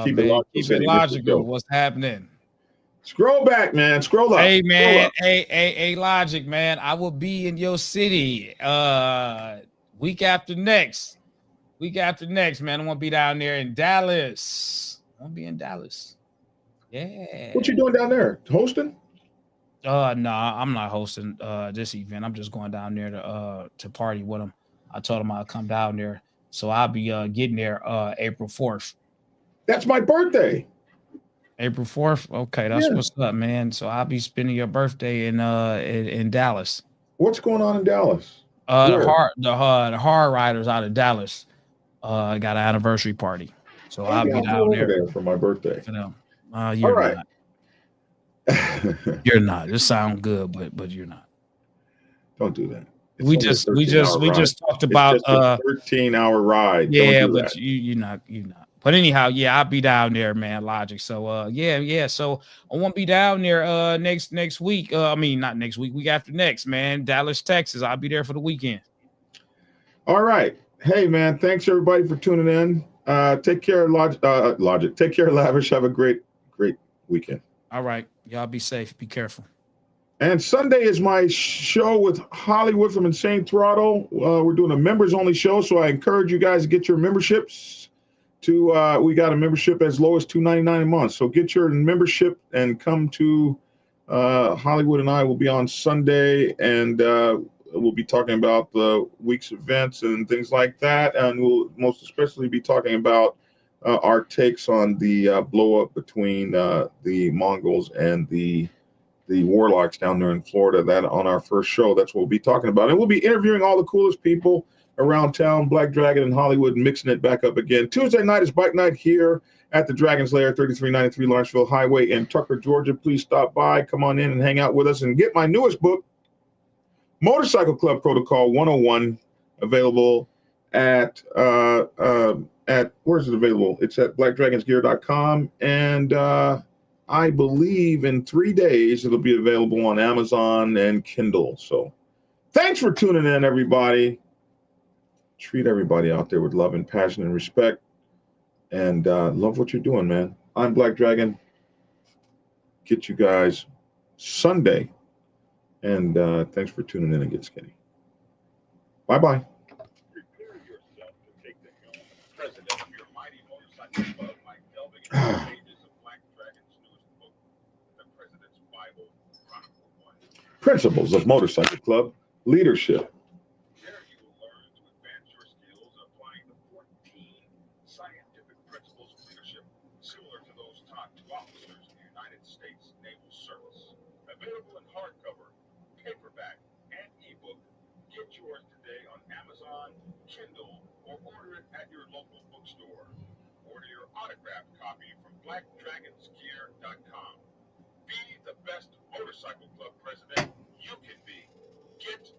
keep it logical. What's happening? Scroll back, man. Scroll up. Hey man, hey, Logic, man. I will be in your city week after next. Man. I want to be down there in Dallas. I want to be in Dallas. Yeah. What you doing down there? Hosting? No, I'm not hosting this event. I'm just going down there to party with them. I told them I'll come down there, so I'll be getting there April 4th. That's my birthday. April 4th. Okay, that's what's up, man. So I'll be spending your birthday in Dallas. What's going on in Dallas? The hard riders out of Dallas got an anniversary party, so I'll be down there for my birthday. For them. You're right. Not. You're not. It sounds good, but you're not. Don't do that. We just talked about it's just a 13-hour ride. Yeah, but you're not. But anyhow, yeah, I'll be down there, man. Logic. So yeah. So I won't be down there next week. Not next week, week after next, man. Dallas, Texas. I'll be there for the weekend. All right. Hey man, thanks everybody for tuning in. Take care, Logic. Take care, Lavish. Have a great weekend. All right. Y'all be safe. Be careful. And Sunday is my show with Hollywood from Insane Throttle. We're doing a members only show, so I encourage you guys to get your memberships. We got a membership as low as $2.99 a month. So get your membership and come to Hollywood, and I will be on Sunday, and we'll be talking about the week's events and things like that. And we'll most especially be talking about our takes on the blow up between the Mongols and the Warlocks down there in Florida. That on our first show, that's what we'll be talking about. And we'll be interviewing all the coolest people around town, Black Dragon and Hollywood, mixing it back up again. Tuesday night is bike night here at the Dragon's Lair, 3393 Lawrenceville Highway in Tucker, Georgia. Please stop by, come on in and hang out with us and get my newest book, Motorcycle Club Protocol 101, available at where's it available? It's at blackdragonsgear.com, and I believe in 3 days it'll be available on Amazon and Kindle. So thanks for tuning in, everybody. Treat everybody out there with love and passion and respect, and love what you're doing, man. I'm Black Dragon. Get you guys Sunday, and thanks for tuning in and get skinny. Bye-bye. Prepare yourself to take the helm as president of your mighty motorcycle club by delving into the pages of Black Dragon's newest book, The President's Bible, Chronicle 1. Principles of Motorcycle Club Leadership. There you will learn to advance your skills applying the 14 scientific principles of leadership similar to those taught to officers in the United States Naval Service. Available in hardcover, paperback, and ebook. Get yours today on Amazon, Kindle, or order it at your local bookstore. Order your autographed copy from blackdragonsgear.com. Be the best motorcycle club president you can be. Get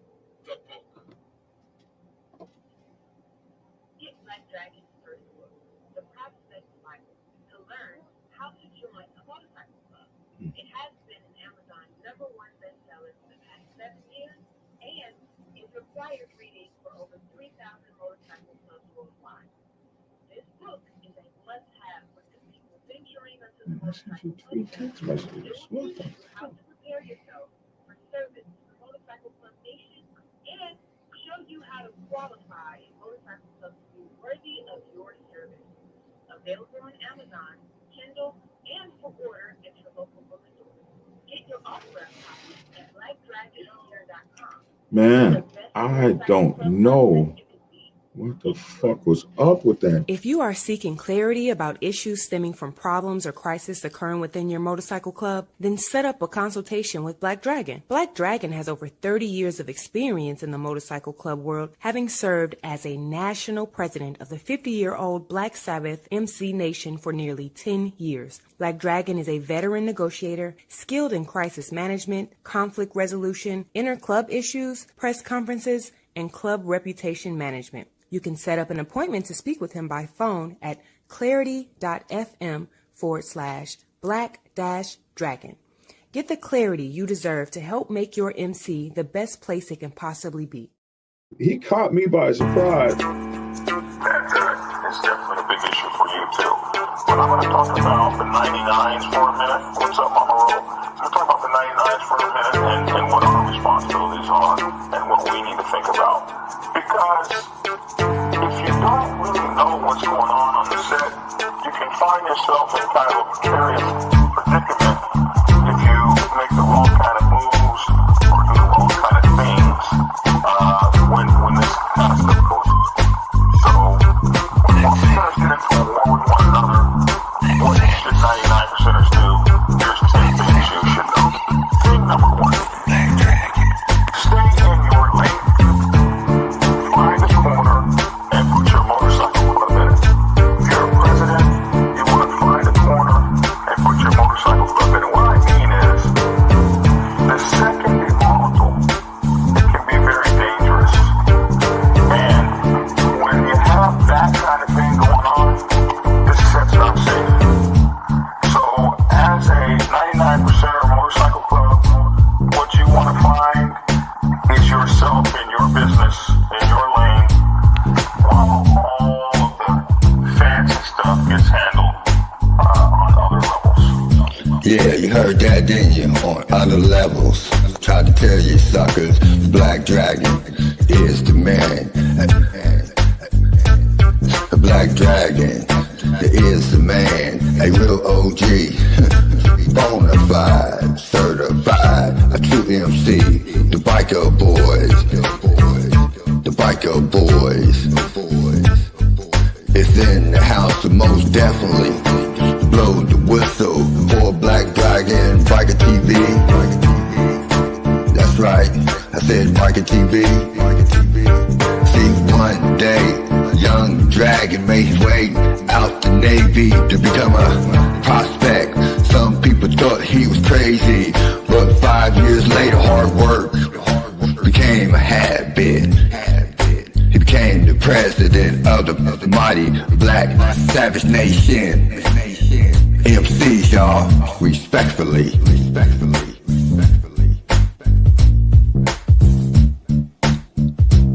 Dragon's first book, The Prospect Bible, to learn how to join a motorcycle club. It has been an Amazon #1 bestseller for the past 7 years and is required reading for over 3,000 motorcycle clubs worldwide. This book is a must-have for new people venturing into the motorcycle club. It will teach you how to prepare yourself for service to the motorcycle club nation and show you how to qualify a motorcycle club to be worthy of your service. Available on Amazon, Kindle, and for order at your local bookstore. Get your autograph copy at blackdragongear.com. Man, I don't know what the fuck was up with that. If you are seeking clarity about issues stemming from problems or crises occurring within your motorcycle club, then set up a consultation with Black Dragon. Black Dragon has over 30 years of experience in the motorcycle club world, having served as a national president of the 50-year-old Black Sabbath MC Nation for nearly 10 years. Black Dragon is a veteran negotiator, skilled in crisis management, conflict resolution, inter-club issues, press conferences, and club reputation management. You can set up an appointment to speak with him by phone at clarity.fm/black-dragon. Get the clarity you deserve to help make your MC the best place it can possibly be. He caught me by surprise. It's definitely a big issue for you too. But I'm going to talk about the 99s for a minute. What's up, Mama Ro? I'm going to talk about the 99s for a minute and what our responsibilities are and what we need to think about. Because if you don't really know what's going on the set, you can find yourself in kind of a precarious predicament if you make the wrong kind of moves or do the wrong kind of things when this kind of stuff goes on. So, when most percenters get into a war with one another, what should 99%ers do? Here's 10 things you should know. Thing number 1, stay in your lane. Find a corner and put your motorcycle club in it. If you're a president, you want to find a corner and put your motorcycle club in it. What I mean is, the set can be volatile. It can be very dangerous. And when you have that kind of thing going on, this set's not safe. So, as a 99%er motorcycle club, what you want to find is yourself in your business, in your lane, while all of the fancy stuff gets handled on other levels. Yeah, you heard that, didn't you? On other levels. Tried to tell you suckers, Black Dragon is the man. The Black Dragon is the man. A real OG, bona fide, certified, a true MC. The Biker Boys, the Biker Boys. It's in the house, most definitely. Blow the whistle for Black Dragon, Biker TV. That's right, I said Biker TV. See, one day, young Dragon made his way out the Navy to become a prospect. Some people thought he was crazy, but 5 years later, hard work became a habit. He became the president of the mighty Black Savage Nation. MCs, y'all, respectfully.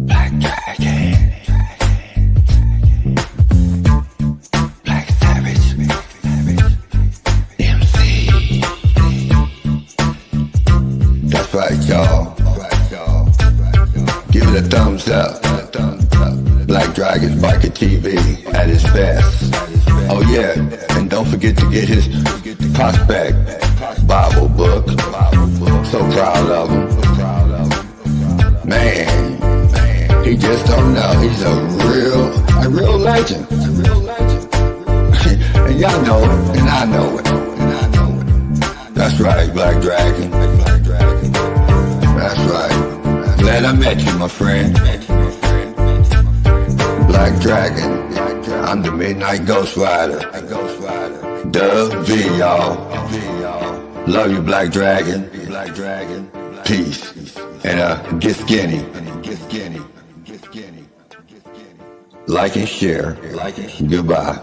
Black Dragon, Black Savage, MC. That's right, y'all. Give it a thumbs up. Black Dragon's Biker TV at its best. Oh yeah, and don't forget to get his Prospect Bible book. So proud of him. Man, he just don't know. He's a real legend. And y'all know it, and I know it. That's right, Black Dragon. That's right. Glad I met you, my friend. Black Dragon, I'm the Midnight Ghost Rider. Dub V, y'all. Love you, Black Dragon. Peace. And get skinny. like and share. Goodbye.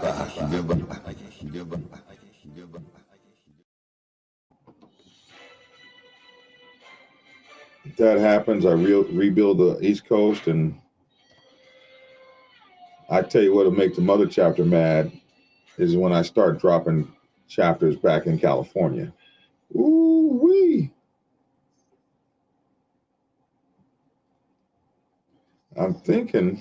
If that happens, I rebuild the East Coast, and I tell you what'll make the mother chapter mad is when I start dropping chapters back in California. Ooh wee! I'm thinking